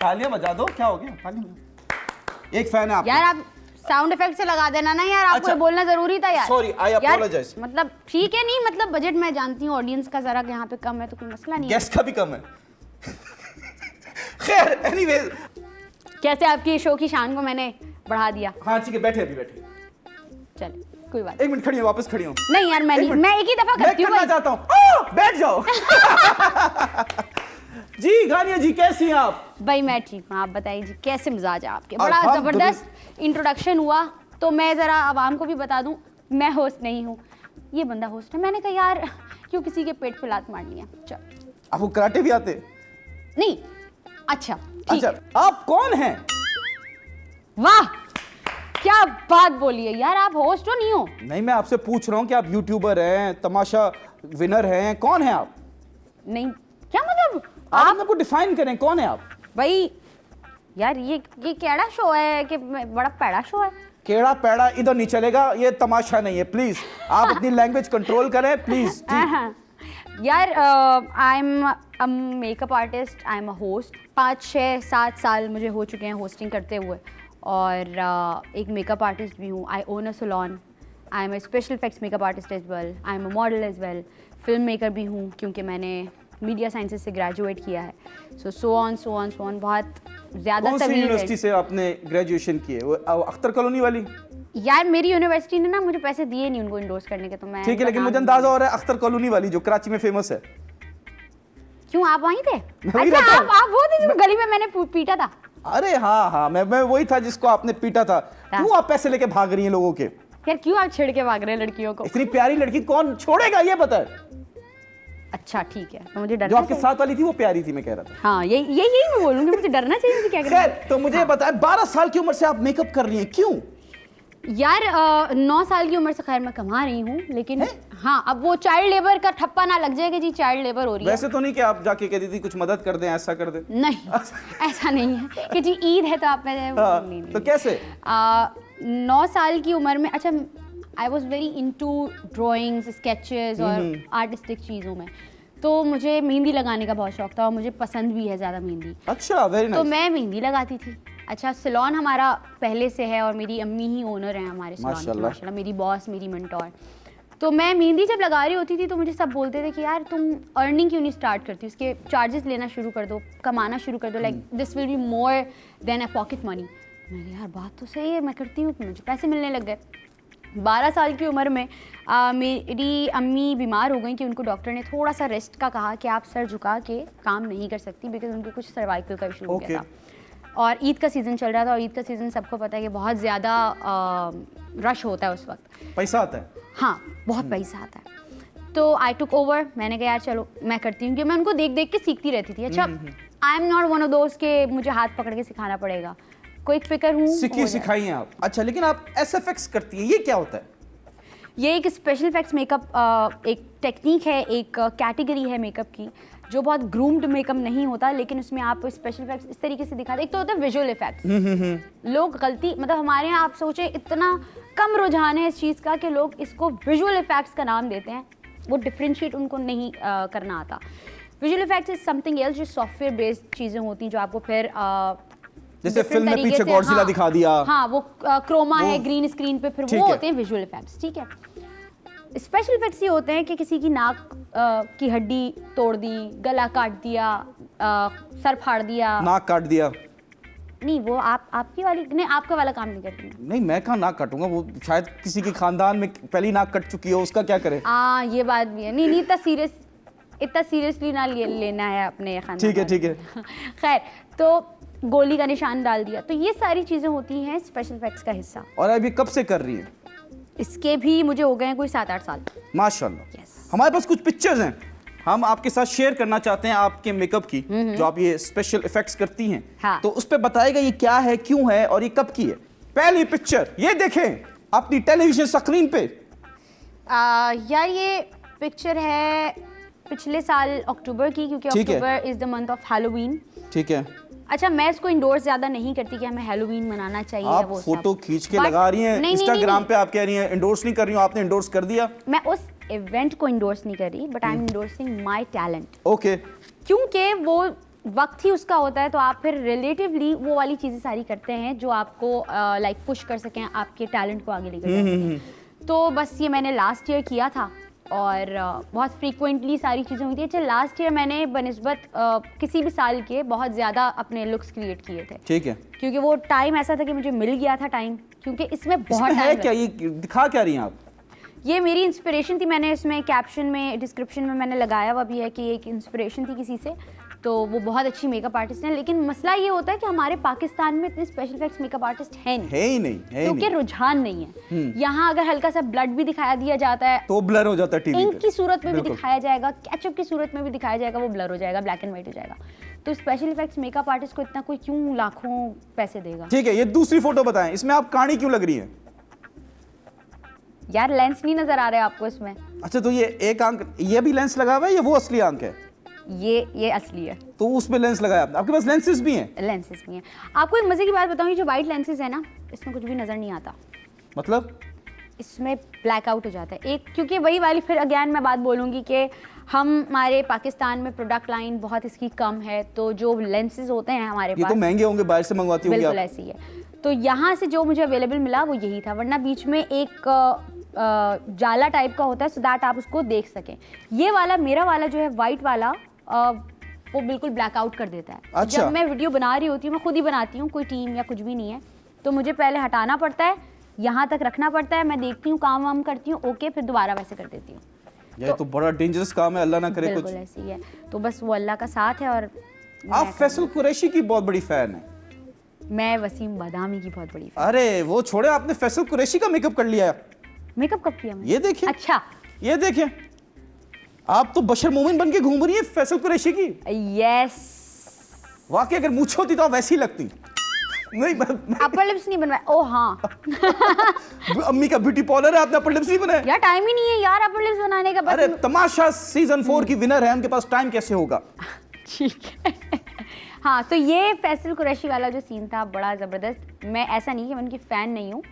तालियां बजा दो, क्या हो गया, तालियां बजाओ। एक फैन है आपका। यार आप साउंड इफेक्ट से लगा देना ना यार, आपको अच्छा। बोलना जरूरी था यार। सॉरी, आई अपोलोजाइज। मतलब ठीक है, नहीं मतलब बजट मैं जानती हूँ ऑडियंस का जरा यहाँ पे कम है तो कोई मसला नहीं है। गेस्ट का भी कम है। खैर एनीवेज, कैसे आपकी शो की शान को मैंने बढ़ा दिया। हाँ ठीक है, बैठे अभी बैठे। चल कोई बात एक मिनट खड़ी हो, वापस खड़ी हो। नहीं यार, मैं एक ही दफा करती हूँ। मैं करना चाहता हूँ, बैठ जाओ। जी गानिया जी, कैसी हैं आप? भाई मैं ठीक हूँ, आप बताइए जी कैसे मिजाज है आपके। बड़ा जबरदस्त इंट्रोडक्शन हुआ, तो मैं जरा आवाम को भी बता दूं, मैं होस्ट नहीं हूँ, ये बंदा होस्ट है। मैंने कहा यार क्यों किसी के पेट पे लात मारनी है। चल आपको कराटे भी आते? नहीं, अच्छा ठीक। अच्छा, आप कौन हैं? वाह क्या बात बोली है यार, आप होस्ट हो नहीं हो? नहीं, मैं आपसे पूछ रहा हूँ कि आप यूट्यूबर हैं, तमाशा विनर हैं, कौन है आप? नहीं क्या मतलब आप मेरे को डिफाइन करें, कौन है आप? भाई यार ये केड़ा शो है कि बड़ा पैड़ा शो है। केड़ा पैड़ा इधर नहीं चलेगा, ये तमाशा नहीं है, प्लीज आप अपनी लैंग्वेज कंट्रोल करें प्लीज। यार आई am a makeup artist, I am a host. 5, 6, 7 साल मुझे हो चुके हैं होस्टिंग करते हुए, और एक मेकअप आर्टिस्ट भी हूँ। I own a salon, I am a special effects makeup artist as well, I am a model as well, film maker भी हूँ क्योंकि मैंने मीडिया साइंसेज से ग्रेजुएट किया है। सो ऑन बहुत ज़्यादा। कौन सी यूनिवर्सिटी से आपने ग्रेजुएशन की है? वो अख्तर कॉलोनी वाली? यार मेरी यूनिवर्सिटी ने ना मुझे पैसे दिए नहीं उनको इंडोर्स करने के, तो मैं ठीक है, लेकिन मुझे अंदाजा हो रहा है अख्तर कॉलोनी वाली जो कराची में फेमस है। क्यों आप वहीं थे? वहीं अच्छा रहता हूं। आप वो थे जो गली में मैंने पीटा था? अरे हाँ, मैं वही था जिसको आपने पीटा था। क्यों आप पैसे लेके भाग रही हैं लोगों के? यार क्यों आप छिड़ के भाग रहे हैं लड़कियों को? इतनी प्यारी लड़की कौन छोड़ेगा, ये बता। अच्छा ठीक है, तो मुझे डरना जो आपके चाहिए। साथ वाली थी वो प्यारी थी, मैं कह रहा था। हाँ यही मैं बोलूंगी, मुझे डरना चाहिए, मुझे क्या करना है? खैर, तो मुझे बताएं, 12 साल की उम्र से आप मेकअप कर रही हैं, क्यों? यार 9 साल की उम्र से खैर मैं कमा रही हूँ, लेकिन हाँ अब वो चाइल्ड लेबर का ठप्पा ना लग जाएगा जी, चाइल्ड लेबर हो रही है। वैसे तो नहीं कि आप जाके कहती थी कुछ मदद कर दें, ऐसा कर दें? नहीं ऐसा नहीं है कि जी ईद है तो आप नहीं। तो कैसे? 9 साल की उम्र में, अच्छा I was very into drawings, sketches और आर्टिस्टिक चीज़ों में, तो मुझे मेहंदी लगाने का बहुत शौक था और मुझे पसंद भी है ज़्यादा मेहंदी। अच्छा, वेरी नाइस। तो मैं मेहंदी लगाती थी। अच्छा सैलून हमारा पहले से है और मेरी अम्मी ही ओनर है हमारे सैलून की, माशाल्लाह, मेरी बॉस, मेरी मेंटोर। तो मैं मेहंदी जब लगा रही होती थी तो मुझे सब बोलते थे कि यार तुम अर्निंग क्यों नहीं स्टार्ट करती, उसके चार्जेस लेना शुरू कर दो, कमाना शुरू कर दो, like this will be more than a pocket money. मैंने यार बात तो सही है, मैं करती हूँ, मुझे पैसे मिलने लग गए। 12 साल की उम्र में मेरी अम्मी बीमार हो गई कि उनको डॉक्टर ने थोड़ा सा रेस्ट का कहा कि आप सर झुका के काम नहीं कर सकती, बिकॉज उनको कुछ सर्वाइकल का इशू हो गया था। और ईद का सीज़न चल रहा था, और ईद का सीज़न सबको पता है कि बहुत ज़्यादा रश होता है उस वक्त, पैसा आता है। हाँ बहुत पैसा आता है। तो आई टुक ओवर, मैंने कहा यार चलो मैं करती हूँ, क्योंकि मैं उनको देख देख के सीखती रहती थी। अच्छा I am not one of those के मुझे हाथ पकड़ के सिखाना पड़ेगा, क्विक फिकर हूँ, सीखी सिखाई हैं आप। अच्छा, लेकिन आप एसएफएक्स करती हैं, ये क्या होता है? ये एक स्पेशल इफेक्ट्स मेकअप एक टेक्निक है, एक कैटेगरी है मेकअप की, जो बहुत ग्रूम्ड मेकअप नहीं होता, लेकिन उसमें आप स्पेशल इफेक्ट्स इस तरीके से दिखाते हैं। एक तो होता है विजुअल इफेक्ट्स। लोग गलती, मतलब हमारे यहाँ आप सोचे इतना कम रुझान है इस चीज़ का कि लोग इसको विजुअल इफेक्ट्स का नाम देते हैं, वो डिफ्रेंशिएट उनको नहीं करना आता। Visual effects is something else, जो सॉफ्टवेयर बेस्ड चीज़ें होती हैं, जो आपको फिर जैसे फिल्म में पीछे गॉडजिला दिखा दिया, हाँ वो क्रोमा है ग्रीन स्क्रीन पे, फिर वो होते हैं विजुअल इफेक्ट्स। ठीक है, स्पेशल इफेक्ट्स ये होते हैं कि किसी की नाक की हड्डी तोड़ दी, गला काट दिया, सर फाड़ दिया, नाक काट दिया। नहीं वो आपकी वाली नहीं, आपका वाला काम नहीं करती मैं। नहीं, मैं कहाँ नाक काटूंगा, वो शायद किसी के खानदान में पहली नाक कट चुकी हो, उसका क्या करे? ये बात भी है। नहीं इतना सीरियसली ना लेना है अपने खानदान। ठीक है खैर, तो गोली का निशान डाल दिया, तो ये सारी चीज़ें होती हैं स्पेशल इफेक्ट्स का हिस्सा। और अभी कब से कर रही हैं? इसके भी मुझे हो गए हैं कोई 7-8 साल। माशाल्लाह। हमारे पास कुछ पिक्चर्स हैं, हम आपके साथ शेयर करना चाहते हैं आपके मेकअप की, जो आप ये स्पेशल इफेक्ट्स करती हैं। हाँ। तो उस पे बताएगा ये क्या है, क्यों है और ये कब की है। पहली पिक्चर ये देखें अपनी टेलीविजन स्क्रीन पे। यार ये पिक्चर है पिछले साल अक्टूबर की, क्योंकि October is the month of Halloween. ठीक है। अच्छा मैं इसको इंडोर्स ज्यादा नहीं करती कि हमें हैलोवीन मनाना चाहिए। आप वो फोटो खींच के लगा रही हैं इंस्टाग्राम पे, आप कह रही हैं इंडोर्स नहीं कर रही हूं, आपने इंडोर्स कर दिया। मैं उस इवेंट को इंडोर्स नहीं कर रही, but I am endorsing my talent. Okay. क्योंकि वो वक्त ही उसका होता है, तो आप फिर रिलेटिवली वो वाली चीज़ें सारी करते हैं जो आपको लाइक पुश कर सकें, आपके टैलेंट को आगे लेकर जा सकें। तो बस ये मैंने लास्ट ईयर किया था और बहुत फ्रीक्वेंटली सारी चीज़ें हुई थी। अच्छा, लास्ट ईयर मैंने बनिस्बत किसी भी साल के बहुत ज़्यादा अपने लुक्स क्रिएट किए थे। ठीक है, क्योंकि वो टाइम ऐसा था कि मुझे मिल गया था टाइम, क्योंकि इसमें बहुत है टाइम क्या, ये दिखा क्या रही हैं आप? ये मेरी इंस्पिरेशन थी। मैंने इसमें कैप्शन में, डिस्क्रिप्शन में मैंने लगाया हुआ भी है कि एक इंस्पिरेशन थी किसी से, तो वो बहुत अच्छी मेकअप आर्टिस्ट हैं। लेकिन मसला ये होता है कि हमारे पाकिस्तान में इतने स्पेशल इफेक्ट्स मेकअप आर्टिस्ट हैं नहीं, है ही नहीं, है क्योंकि रुझान नहीं है। यहाँ अगर हल्का सा ब्लड भी दिखाया दिया जाता है तो ब्लर हो जाता है टीवी इंक पे। की सूरत में भी बिल्कुल। दिखाया जाएगा, केचप की सूरत में भी दिखाया जाएगा, वो ब्लर हो जाएगा, ब्लैक एंड व्हाइट हो जाएगा। तो स्पेशल इफेक्ट्स मेकअप आर्टिस्ट को इतना कोई क्यों लाखों पैसे देगा? ठीक है, ये दूसरी फोटो बताएं, इसमें आप काणी क्यों लग रही है? यार लेंस नहीं नजर आ रहा है आपको इसमें? अच्छा, तो ये एक आंख, ये भी लेंस लगा हुआ है या वो असली आंख है? ये असली है। तो उसमें लेंस लगाया आपने, आपके पास लेंसेज भी हैं? लेंसेज भी हैं। आपको एक मजे की बात बताऊं, ये जो वाइट लेंसेज है ना, इसमें कुछ भी नजर नहीं आता, मतलब इसमें ब्लैकआउट हो जाता है। एक क्योंकि वही वाली फिर अगेन मैं बात बोलूँगी कि हमारे पाकिस्तान में प्रोडक्ट लाइन बहुत इसकी कम है, तो जो लेंसेज होते हैं हमारे ये पास, तो महंगे होंगे, बाहर से मंगवाती होंगी बिल्कुल आप? ऐसी है। तो यहाँ से जो मुझे अवेलेबल मिला वो यही था, वरना बीच में एक जाला टाइप का होता है, सो दैट आप उसको देख सकें। ये वाला, मेरा वाला जो है वाइट वाला, वो बिल्कुल ब्लैकआउट कर देता है। अच्छा। जब मैं वीडियो बना रही होती हूँ, मैं खुद ही बनाती हूँ, कोई टीम या कुछ भी नहीं है, तो मुझे पहले हटाना पड़ता है, यहाँ तक रखना पड़ता है, मैं देखती हूँ, काम वाम करती हूँ, ओके, फिर दोबारा वैसे कर देती हूँ। ये तो बड़ा डेंजरस काम है, अल्लाह ना करे कुछ। बिल्कुल ऐसी है, तो बस वो अल्लाह का साथ है। और आप फैसल कुरैशी की बहुत बड़ी फैन है? मैं वसीम बादामी की बहुत बड़ी अरे वो छोड़े, आपने फैसल कुरैशी का मेकअप कर लिया। मेकअप कब किया मैंने? ये देखिए, अच्छा, ये देखिए, आप तो बशर मोमिन बन के घूम रही है फैसल कुरैशी की। यस। वाकई अगर मूंछ होती तो आप वैसी लगती। नहीं अपर लिप्स नहीं बनवाए? ओ हाँ। अम्मी का ब्यूटी पार्लर है, आपने अपर लिप्स नहीं बनाए? यार टाइम ही नहीं है यार अपर लिप्स बनाने का। अरे तमाशा सीजन 4 की विनर है, उनके पास टाइम कैसे होगा? ठीक है। हाँ, तो ये फैसल कुरैशी वाला जो सीन था बड़ा जबरदस्त। मैं ऐसा नहीं कि मैं उनकी फैन नहीं हूँ,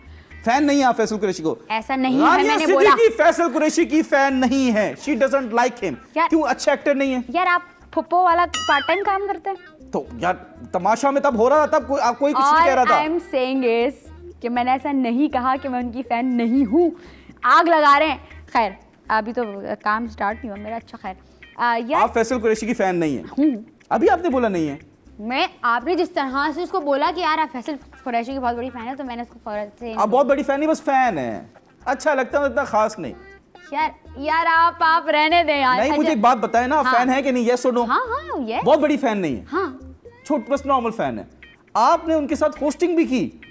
फैन नहीं है आप फैसल कुरैशी को? ऐसा नहीं है, रानिया मैंने बोला। सिद्दीकी फैसल कुरैशी की फैन नहीं है, शी डजंट लाइक हिम। क्यों? अच्छा एक्टर नहीं है? यार आप फुप्पो वाला पार्ट टाइम काम करते हैं तो यार तमाशा में तब हो रहा था, तब कोई कुछ नहीं कह रहा था। आई एम सेइंग इज कि मैंने ऐसा नहीं कहा कि मैं उनकी फैन नहीं हूँ। आग लगा रहे हैं। खैर अभी तो काम स्टार्ट नहीं हुआ मेरा। अच्छा खैर आप फैसल कुरैशी की फैन नहीं है? अभी आपने बोला नहीं है। मैं, आपने जिस तरह से उसको बोला कि यार आप फैसल कुरैशी की बहुत बड़ी फैन है, तो मैंने उसको फौरन से आप बहुत बड़ी फैन नहीं, बस फैन है, अच्छा लगता है, इतना खास नहीं। यार आप रहने दें यार। नहीं, मुझे एक बात बताएं ना, आप फैन है कि नहीं? यस और नो? हाँ हाँ ये बहुत बड़ी फैन नहीं है? हाँ, छोट बस नॉर्मल फैन है। आपने उनके साथ होस्टिंग भी की।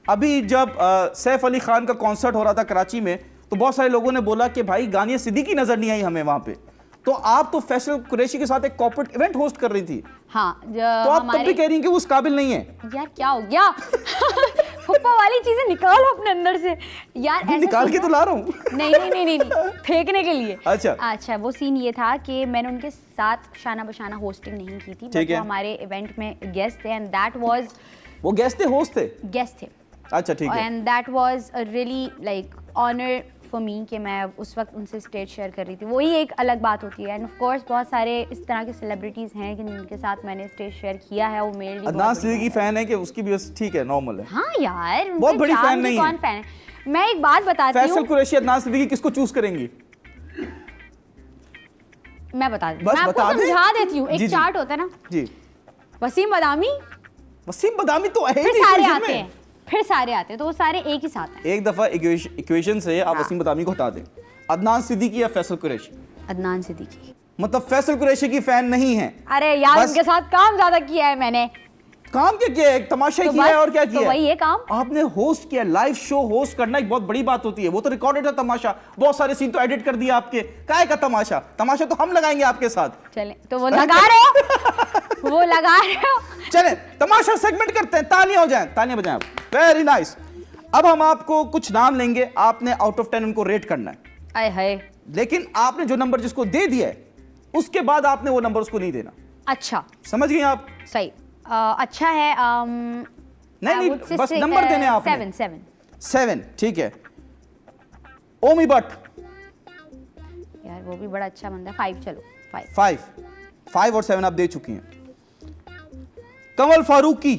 अभी जब सैफ अली खान का कॉन्सर्ट हो रहा था कराची में, तो बहुत सारे लोगों ने बोला कि भाई गानिया सिद्दीकी नजर नहीं आई हमें वहां पे, तो आप तो फैसल कुरैशी के साथ एक कॉर्पोरेट इवेंट होस्ट कर रही थी। हाँ, तो आप तब भी कह रही हैं कि वो उस काबिल नहीं है। यार क्या हो गया? फुप्पा वाली चीजें निकालो अपने अंदर से यार। ऐसा निकाल के तो ला रहा हूँ। नहीं, फेंकने के लिए। अच्छा, वो सीन ये था कि मैंने उनके साथ शाना बशाना होस्टिंग नहीं की थी, ठीक है। वो हमारे इवेंट में गेस्ट थे, एंड दैट वाज, वो गेस्ट थे, होस्ट थे? गेस्ट थे। अच्छा ठीक है। And that was a really like honour for me कि मैं उस वक्त उनसे स्टेज शेयर कर रही थी। वही एक अलग बात होती है। एंड ऑफ कोर्स बहुत सारे इस तरह के सेलिब्रिटीज हैं जिनके साथ मैंने स्टेज शेयर किया है। वो मेरे लिए अदनान सिद्दीकी फैन है कि उसकी भी बस ठीक है, नॉर्मल है? हाँ यार, बहुत बड़ी फैन नहीं है। कौन फैन है? मैं एक बात बताती हूँ, फैसल कुरैशी अदनान सिद्दीकी किसको चूज करेंगी? मैं बता दूँ, बस मैं आपको बता दें। समझा देती हूँ। जी, एक चार्ट होता है ना जी। वसीम बादामी, वसीम बादामी तो है ही फिर नहीं सारे equation आते में। हैं, फिर सारे आते हैं, तो वो सारे एक ही साथ हैं। एक दफा इक्वेशन से आप वसीम बादामी को हटा दें, अदनान सिद्दीकी या फैसल कुरैशी? अदनान सिद्दीकी। मतलब फैसल कुरैशी की फैन नहीं है? अरे यार बस- उनके साथ काम ज्यादा किया है मैंने। काम क्या किया है? एक तमाशा तो किया बस, है और क्या तो किया वही है? है काम। आपने होस्ट किया, लाइव शो होस्ट करना एक बहुत बड़ी बात होती है। वो तो रिकॉर्डेड है तमाशा, बहुत सारे सीन तो एडिट कर दिया आपके। काय का तमाशा? तमाशा तो हम लगाएंगे आपके साथ। चले तो वो लगा रहे हो, वो लगा रहे हो। चले तमाशा सेगमेंट करते हैं, तालियां हो जाएं, तालियां बजाएं आप। Very nice. अब हम आपको कुछ नाम लेंगे, आपने आउट ऑफ 10 उनको रेट करना है। आए हाय, लेकिन आपने जो नंबर जिसको दे दिया है, उसके बाद आपने वो नंबर उसको नहीं देना। अच्छा समझ गई आप? सही। अच्छा है। नहीं, बस नंबर देने हैं आपने। 7, ठीक है। ओमी बट, यार वो भी बड़ा अच्छा बंदा है। 5, चलो 5। 5 और 7 आप दे चुकी हैं। कमल फारूकी।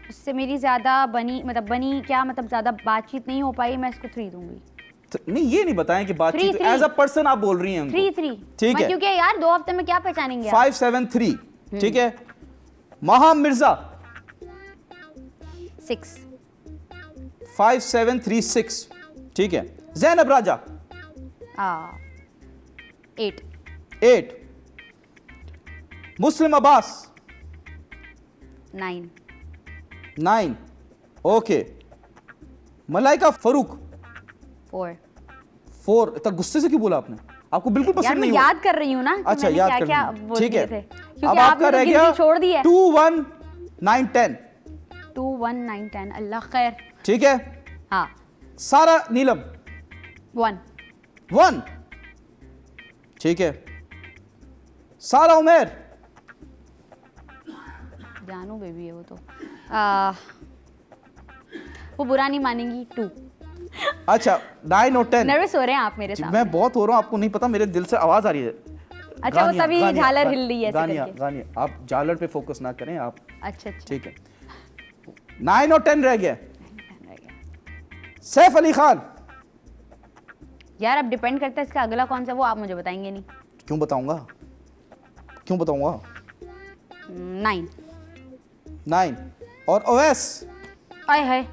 उससे मेरी ज्यादा बनी क्या मतलब ज्यादा बातचीत नहीं हो पाई, मैं इसको 3 दूंगी। नहीं ये नहीं बताएं कि बातचीत 3 एज अ पर्सन आप बोल रही हैं उनको। 3 ठीक है, क्योंकि यार 2 हफ्ते में क्या पहचानेंगे आप? 573। ठीक है, महा मिर्जा 6 5736। ठीक है, जैनब राजा 8 मुस्लिम अब्बास 9 ओके, मलाइका फारूक 4। इतना गुस्से से क्यों बोला आपने? आपको बिल्कुल यार पसंद मैं नहीं याद कर रही हूँ ना कि अच्छा मैंने याद क्या कर क्या रही हैं। बोल ठीक दिए है, थे, अब क्योंकि आपका आपने रह तो गया गिनती छोड़ दी है। 2 1 9 10। 2 1 9 10 अल्लाह खैर। ठीक है, हाँ सारा नीलम 1 ठीक है, सारा उमेर जानू बेबी है वो तो वो बुरा नहीं मानेंगी 2। अच्छा 9 और 10। नर्वस हो रहे हैं आप मेरे साथ? मैं बहुत हो रहा हूँ, आपको नहीं पता, मेरे दिल से आवाज आ रही है। अच्छा वो तभी झालर हिल रही है ऐसे गानिया करके। गानिया, आप झालर पे फोकस ना करें आप। अच्छा ठीक है, 9 और 10 रह गया। सैफ अली खान। यार अब डिपेंड करता है इसका अगला कौन सा, वो आप मुझे बताएंगे नहीं। क्यों बताऊंगा 9 और अवैस, आय हाय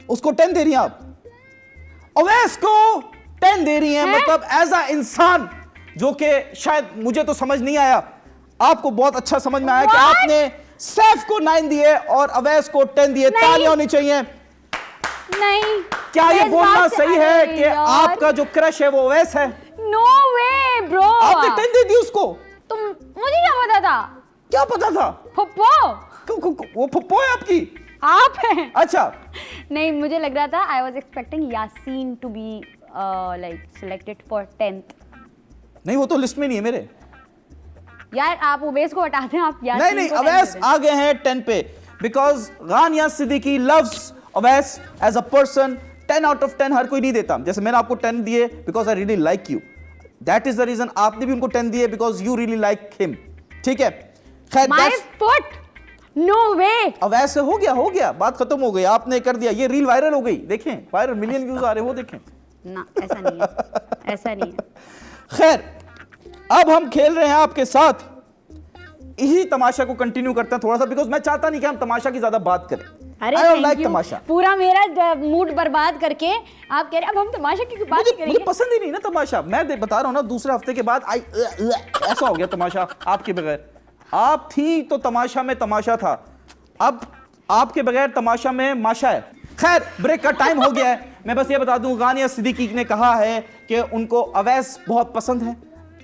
उसको 10 दे रही हैं आप। अवैस को 10 दे रही हैं, मतलब एज अ इंसान, जो कि शायद मुझे तो समझ नहीं आया, आपको बहुत अच्छा समझ में आया कि आपने सैफ को 9 दिए और अवैस को 10 दिए। तालियां होनी चाहिए। नहीं, क्या ये इस बोलना बात से- सही है अरे कि यार। आपका जो क्रश है वो अवैस है? नो वे ब्रो, आपने 10 दे दी उसको? तुम, मुझे क्या पता था? क्या पता था? फुप्पो वो फुप्पो है आपकी? आप हैं। अच्छा, नहीं मुझे लग रहा था, I was expecting Yaseen to be like selected for 10th। नहीं वो तो लिस्ट में नहीं है मेरे। यार आप उबैस को हटाते हैं, आप यासीन नहीं को 10 अवैस दे दें। आ गए हैं 10 पे, because Ghania Siddiqui loves Awais as a person. 10 out of 10 हर कोई नहीं देता। जैसे मैंने आपको 10 दिए because I really like you, that is the reason आपने भी उनको 10 दिए because you really like him. ठीक है, खैर my foot, no way. Awais से हो गया, बात खत्म हो गई, आपने कर दिया। ये रील वायरल हो गई, देखें वायरल, मिलियन व्यूज आ रहे हैं, वो देखें ना ऐसा नहीं है, ऐसा नहीं है। खैर अब हम खेल रहे हैं आपके साथ, इसी तमाशा को कंटिन्यू करते हैं थोड़ा सा, बिकॉज मैं चाहता नहीं कि हम तमाशा की ज्यादा बात करें। अरे I don't thank like you. तमाशा। पूरा मेरा मूड बर्बाद करके आप कह रहे हैं अब हम तमाशा की बात मुझे करेंगे। पसंद ही नहीं ना तमाशा। मैं बता रहा हूं ना, दूसरे हफ्ते के बाद ऐसा हो गया तमाशा आपके बगैर। आप थी तो तमाशा में तमाशा था, अब आपके बगैर तमाशा में माशा है। खैर ब्रेक का टाइम हो गया है। मैं बस ये बता दूं, गानिया सिद्दीकी ने कहा है कि उनको अवैस बहुत पसंद है,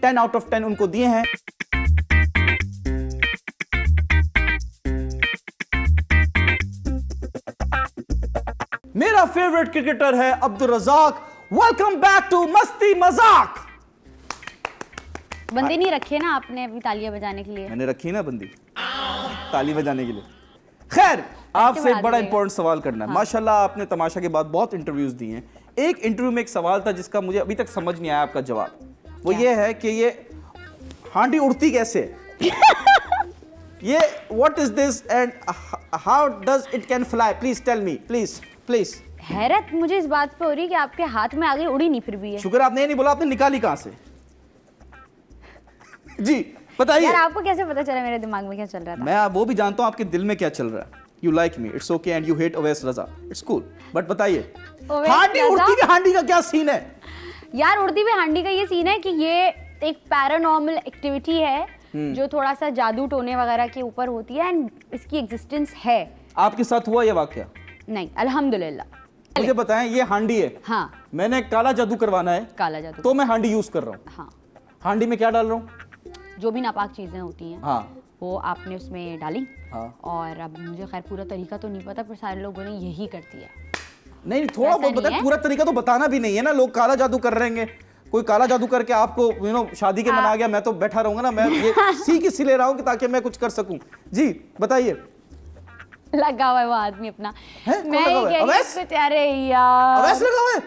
10 आउट ऑफ 10 उनको दिए हैं। मेरा फेवरेट क्रिकेटर है Abdul Razzaq. Welcome back to Masti Mazaak. बंदे नहीं रखे ना आपने अभी तालियां बजाने के लिए? मैंने रखी ना बंदी ताली बजाने के लिए। खैर आपसे बना बड़ा दीजिएगा। इंपॉर्टेंट सवाल करना है। माशाल्लाह आपने तमाशा के बाद बहुत इंटरव्यूज दिए हैं। एक इंटरव्यू में एक सवाल था जिसका मुझे अभी तक समझ नहीं आया आपका जवाब। वो ये है कि ये हांडी उड़ती कैसे है? ये what is this and how does it can fly? Please tell me, please. हैरत मुझे इस बात पे हो रही है कि आपके हाथ में आगे उड़ी नहीं फिर भी है। शुक्र आपने ये नहीं बोला, आपने निकाली कहां से? जी बताइए। यार आपको कैसे पता चला मेरे दिमाग में क्या चल रहा था? मैं वो भी जानता हूं आपके दिल में क्या चल रहा है। You like me, it's okay, and you hate Awais Raza, it's cool, but बताइए अवैस हांडी रजा? उड़ती की हांडी का क्या सीन है? यार उड़ती हुई हांडी का ये सीन है कि ये एक पैरानॉर्मल एक्टिविटी है जो थोड़ा सा जादू टोने वगैरह के ऊपर होती है एंड इसकी एग्जिस्टेंस है। आपके साथ हुआ ये वाकया? नहीं अल्हम्दुलिल्लाह। मुझे बताएं, ये हांडी है, हाँ मैंने काला जादू करवाना है काला जादू। तो मैं हांडी यूज कर रहा हूँ। हाँ हांडी में क्या डाल रहा हूँ? जो भी नापाक चीजें होती हैं हाँ वो आपने उसमें डाली। हाँ। और अब मुझे खैर पूरा तरीका तो नहीं पता, पर सारे लोगों ने यही कर दिया। नहीं थोड़ा ऐसा बहुत नहीं बताए, है। पूरा तरीका तो बताना भी नहीं है ना। लोग काला जादू कर रहे हैं, कोई काला जादू करके आपको शादी के मन आ गया, मैं तो बैठा रहूंगा ना। मैं ये सीख इसलिए रहा हूं कि ताकि मैं कुछ कर सकूं। जी बताइए। लगा हुआ है वो आदमी अपना। है? कौन मैं लगा ही हुआ है? कह रही हूँ अवैस? कुछ, अरे यार अवैस लगा हुआ है?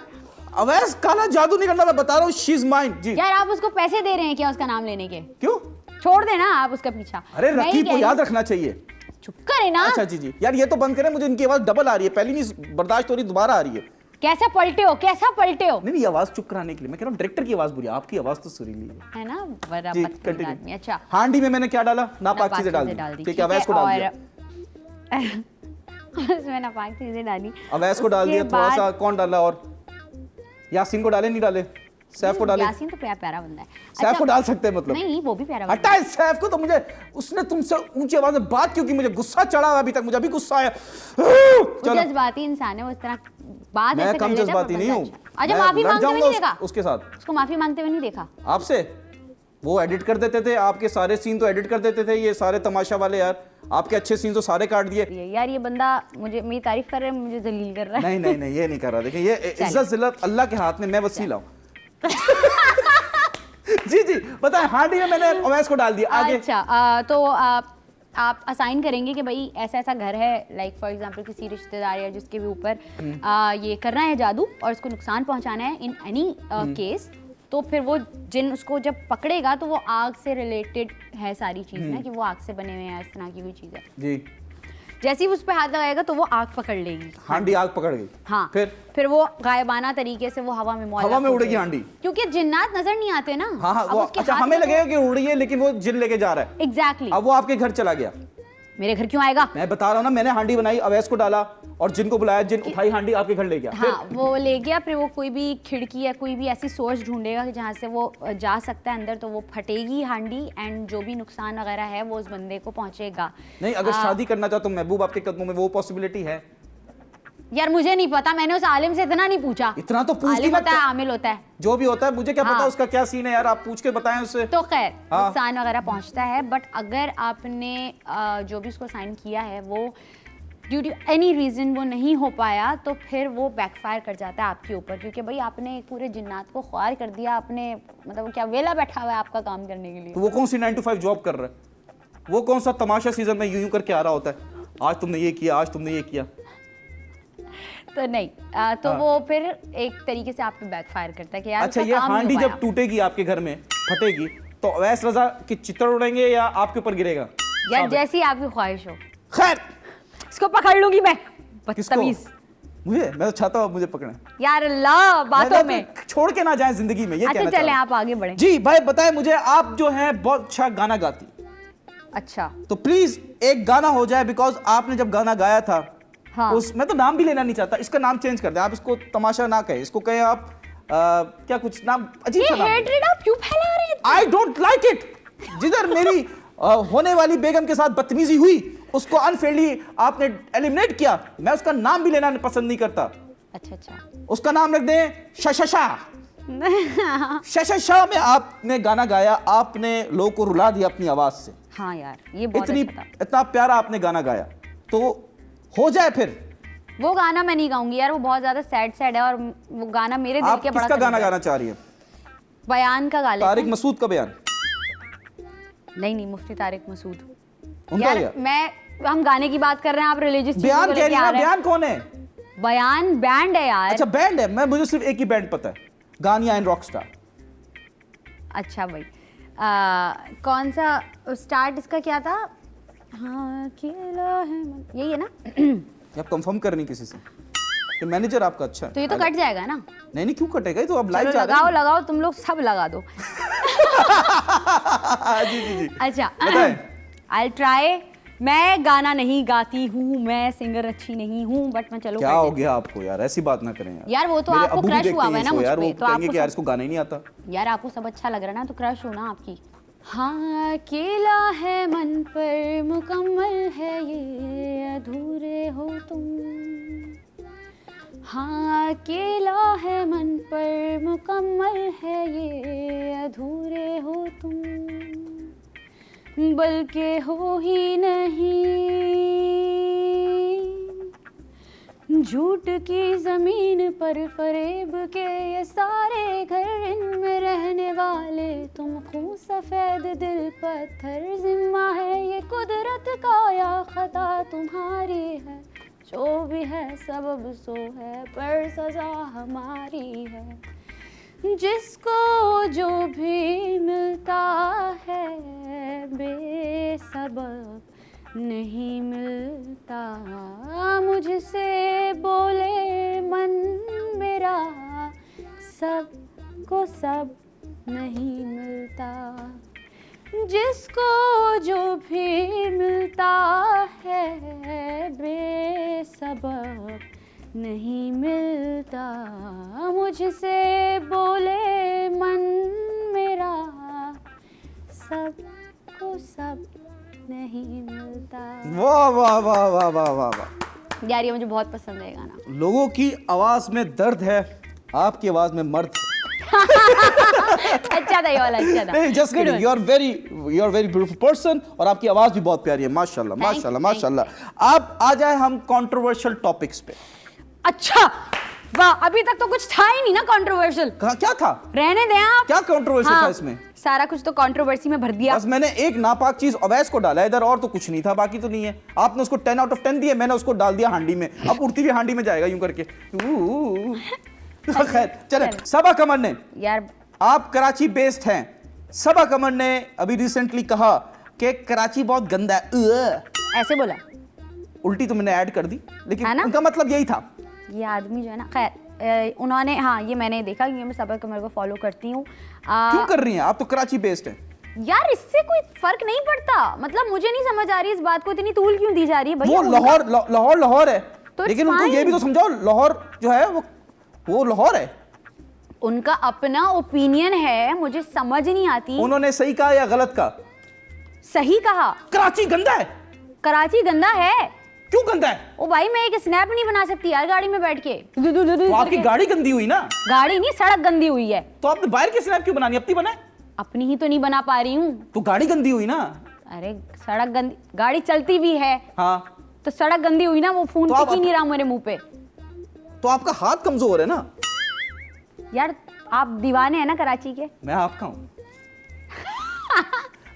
अवैस काला जादू नहीं करना, मैं बता रहा हूँ, शी इज माइन। जी यार आप उसको पैसे दे रहे हैं क्या उसका नाम लेने के? क्यों? छोड़ देना आप उसका पीछा। अरे मैं ही रकीब कह को रही याद हूँ, रखना चाहिए। चुप करे ना। अच्छा जी यार ये तो बंद करें, मुझे इनकी आवाज डबल आ रही है, पहली नहीं बर्दाश्त हो रही, दोबारा आ रही है। कैसा पलटे हो, कैसा पलटे हो? नहीं आवाज चुप कराने के लिए मैं कह रहा हूँ, डायरेक्टर की आवाज बुरी है, आपकी आवाज तो सुरीली है ना, बड़ा जी, बदतमीज continue। आदमी। अच्छा, हांडी में मैंने क्या डाला? नापाक चीजें डाल दी। ठीक है, अवैस को डाल दिया। उसमें नापाक चीजें डाली, अवैस को डाल दिया थोड़ा सा। कौन डाला? और यासीन को डाले? नहीं डाले? सैफ को डाले? यासीन तो प्यारा बंदा है। सैफ को डाल सकते हैं मतलब? नहीं, वो भी प्यारा बंदा है। हटाए सैफ को। तो मुझे उसने तुमसे ऊंची आवाज में बात क्यों की? मुझे गुस्सा चढ़ा हुआ अभी तक, मुझे अभी गुस्सा आया। वो जज्बाती इंसान है, वो इस तरह बात ऐसे कर लेता है। मैं कम जज्बाती नहीं हूँ। अच्छा, माफी मांगते हुए नहीं देखा उसके साथ? उसको माफी मांगते हुए नहीं देखा आपसे? वो एडिट कर देते थे आपके सारे सीन, तो एडिट कर देते थे ये सारे तमाशा वाले यार, आपके अच्छे सीन तो सारे काट दिए यार। ये बंदा मुझे मेरी तारीफ कर रहा है, मुझे जलील कर रहा है। नहीं ये नहीं कर रहा। देखिए ये इज्जत जिल्लत अल्लाह के हाथ में, मैं वसीला हूँ। जी बताएं। हांडी में मैंने अवैस को डाल दिया, आगे? अच्छा, तो आप असाइन करेंगे कि भाई ऐसा ऐसा घर है, लाइक फॉर एग्जांपल किसी रिश्तेदार या जिसके भी ऊपर ये करना है जादू और उसको नुकसान पहुंचाना है इन एनी केस, तो फिर वो जिन उसको जब पकड़ेगा तो वो आग से रिलेटेड है सारी चीज़ ना, कि वो आग से बने हुए हैं, इस तरह की कोई चीज़ है जी। जैसे ही उस पर हाथ लगाएगा तो वो आग पकड़ लेगी। हांडी आग पकड़ गई। हाँ, फिर वो गायबाना तरीके से वो हवा में उड़ेगी हांडी, क्योंकि जिन्नात नजर नहीं आते ना। हाँ वो अच्छा, हमें लगेगा कि उड़ रही है लेकिन वो जिन लेके जा रहा है। एग्जैक्टली। अब वो आपके घर चला गया। मेरे घर क्यों आएगा? मैं बता रहा हूँ ना, मैंने हांडी बनाई, अवैस को डाला और जिन को बुलाया, जिन उठाई हांडी आपके घर ले गया। हाँ, वो ले गया। फिर वो कोई भी खिड़की या कोई भी ऐसी सोर्स ढूंढेगा कि जहाँ से वो जा सकता है अंदर, तो वो फटेगी हांडी एंड जो भी नुकसान वगैरह है वो उस बंदे को पहुंचेगा। नहीं, अगर शादी करना चाहो तो महबूब आपके कदमों में, वो पॉसिबिलिटी है? यार मुझे नहीं पता, मैंने उस आलिम से इतना नहीं पूछा। इतना तो पूछ आलिम होता है, आमिल होता है, जो भी होता है, मुझे क्या पता उसका क्या सीन है यार, आप पूछ के बताएं उससे। तो खैर नुकसान वगैरह पहुंचता है, बट अगर आपने जो भी उसको साइन किया है वो ड्यू टू एनी रीज़न वो नहीं हो पाया, तो फिर वो बैकफायर कर जाता है आपके ऊपर, क्योंकि भाई आपने एक पूरे जिन्नात को ख्वार कर दिया। आपने मतलब क्या वेला बैठा हुआ है आपका काम करने के लिए? तो वो कौन सी 9 to 5 जॉब कर रहा है? वो कौन सा तमाशा सीजन में यूं करके आ रहा होता है, आज तुमने ये किया, आज तुमने ये किया? तो नहीं, तो वो फिर एक तरीके से आप पे बैकफायर करता है कि यार अच्छा, ये हांडी जब टूटेगी आपके घर में, फटेगी, तो अवैस रजा के चित्तर उड़ेंगे या आपके ऊपर गिरेगा? यार जैसी आपकी ख्वाहिश हो। खैर, इसको पकड़ लूंगी मैं। बदतमीज। मुझे, मैं तो चाहता हूँ मुझे पकड़े यार अल्लाह, बातों में छोड़ के ना जाए जिंदगी में, ये कहना चले आप आगे बढ़े। जी भाई बताएं मुझे, आप जो है बहुत अच्छा गाना गाती। अच्छा, तो प्लीज एक गाना हो जाए, बिकॉज आपने जब गाना गाया था, हाँ। मैं तो नाम भी लेना नहीं चाहता, इसका नाम चेंज कर दे आप, इसको तमाशा ना कहे, इसको कहे आप क्या कुछ नाम अजीब सा नाम। हेट्रेड आप क्यों फैला रहे हैं? I don't like it. जिधर मेरी होने वाली बेगम के साथ बदतमीजी हुई, उसको अनफेयरली आपने एलिमिनेट किया, मैं उसका नाम भी लेना पसंद नहीं करता। अच्छा, उसका नाम रख दें शशशा। शशशा में आपने गाना गाया, आपने लोगों को रुला दिया अपनी आवाज से। हाँ यार, ये बहुत अच्छा था। इतना प्यारा आपने गाना गाया, तो हो जाए फिर। वो गाना मैं नहीं गाऊंगी यार, वो बहुत ज्यादा सैड है, और वो गाना मेरे दिल के बड़ा। किसका गाना गाना चाह रही है? बयान का गा लेते हैं। तारिक मसूद का बयान? नहीं, मुफ्ती तारिक मसूद। यार हम गाने की बात कर रहे हैं, आप रिलीजियस बयान कह रही हैं। बयान कौन है? बयान बैंड है यार। अच्छा बैंड है, मुझे सिर्फ एक ही बैंड पता है, गानिया एंड रॉकस्टार। अच्छा भाई, कौन सा स्टार्ट इसका क्या था? हाँ अकेला है, यही है ना? आप कंफर्म कर नहीं किसी से? तो मैनेजर आपका अच्छा है, तो ये तो कट जाएगा ना? नहीं क्यों कटेगा, ये तो अब लाइव जा रहा है। लगाओ तुम लोग सब लगा दो। जी। अच्छा, I'll try। मैं गाना नहीं गाती हूँ, मैं सिंगर अच्छी नहीं हूँ, बट मैं चलो। क्या हो गया आपको यार, ऐसी बात ना करें यार वो तो आपको क्रश हुआ है ना मुझ पे, तो आपको यार इसको गाना ही नहीं आता। यार आपको सब अच्छा लग रहा है ना, तो क्रश हो ना आपकी। हाँ अकेला है मन पर मुकम्मल है ये, अधूरे हो तुम। हाँ अकेला है मन पर मुकम्मल है ये, अधूरे हो तुम, बल्कि हो ही नहीं। झूठ की जमीन पर फरेब के ये सारे घर, इनमें रहने वाले तुम, खून सफेद दिल पत्थर, जिम्मा है ये कुदरत का या खता तुम्हारी है, जो भी है सबब सो है, पर सजा हमारी है। जिसको जो भी मिलता है बेसबब नहीं मिलता, मुझसे बोले मन मेरा सबको सब नहीं मिलता, जिसको जो भी मिलता है बेसबब नहीं मिलता, मुझसे बोले मन मेरा सबको सब नहीं मिलता। वाह वाह वाह वाह वाह वाह वाह। यार ये मुझे बहुत पसंद है गाना। लोगों की आवाज में दर्द है, आपकी आवाज में मर्द है। अच्छा था ये वाला, अच्छा था। नहीं, just Good kidding. one. You are very beautiful person और आपकी आवाज भी बहुत प्यारी है, माशाल्लाह Thank माशाल्लाह you, माशाल्लाह। अब आ जाए हम कंट्रोवर्शियल टॉपिक्स पे। अच्छा वाह, अभी तक तो कुछ था ही नहीं ना कंट्रोवर्शियल। क्या था? रहने दें आप। क्या कंट्रोवर्शियल हाँ, था इसमें? सारा कुछ तो कंट्रोवर्सी में भर दिया। बस मैंने एक नापाक चीज अवैस को डाला इधर, और तो कुछ नहीं था, बाकी तो नहीं है। आपने उसको 10 out of 10 दिए, मैंने उसको डाल दिया हांडी में, अब उड़ती हुई हांडी में जाएगा यूं करके। खैर चले, सबा कमर ने, यार आप कराची बेस्ड हैं, सबा कमर ने अभी रिसेंटली कहा कि कराची बहुत गंदा है। ऐसे बोला, उल्टी तो मैंने ऐड कर दी, लेकिन है ना? उनका मतलब यही था। ये आदमी जो है ना, खैर उन्होंने, हाँ ये मैंने देखा, ये मैं सबा कमर को फॉलो करती हूँ। क्यों कर रही हैं आप? तो कराची बेस्ड है। यार इससे कोई फर्क नहीं पड़ता, मतलब मुझे नहीं समझ आ रही इस बात को, इतनी तूल क्यों दी जा रही है भैया। वो लाहौर है, तो लेकिन उनको ये भी तो समझाओ, लाहौर जो है वो लाहौर है। उनका अपना ओपिनियन है, मुझे समझ नहीं आती। उन्होंने सही कहा या गलत कहा? सही कहा। कराची गंदा है। कराची गंदा है। क्यों गंदा है? ओ भाई मैं एक स्नैप नहीं बना सकती यार गाड़ी में बैठ के। तो आपकी गाड़ी गंदी हुई ना? गाड़ी नहीं, सड़क गंदी हुई है। तो आपने बाहर की स्नैप क्यों बनानी? अपनी बनाए। अपनी ही तो नहीं बना पा रही हूँ। तो गाड़ी गंदी हुई ना? अरे सड़क गंदी, गाड़ी चलती भी है। हाँ तो सड़क गंदी हुई ना, वो फोन तो टिक ही नहीं रहा मेरे मुंह पे। तो आपका हाथ कमजोर है ना? यार आप दीवाने हैं ना कराची के। मैं आपका हूँ।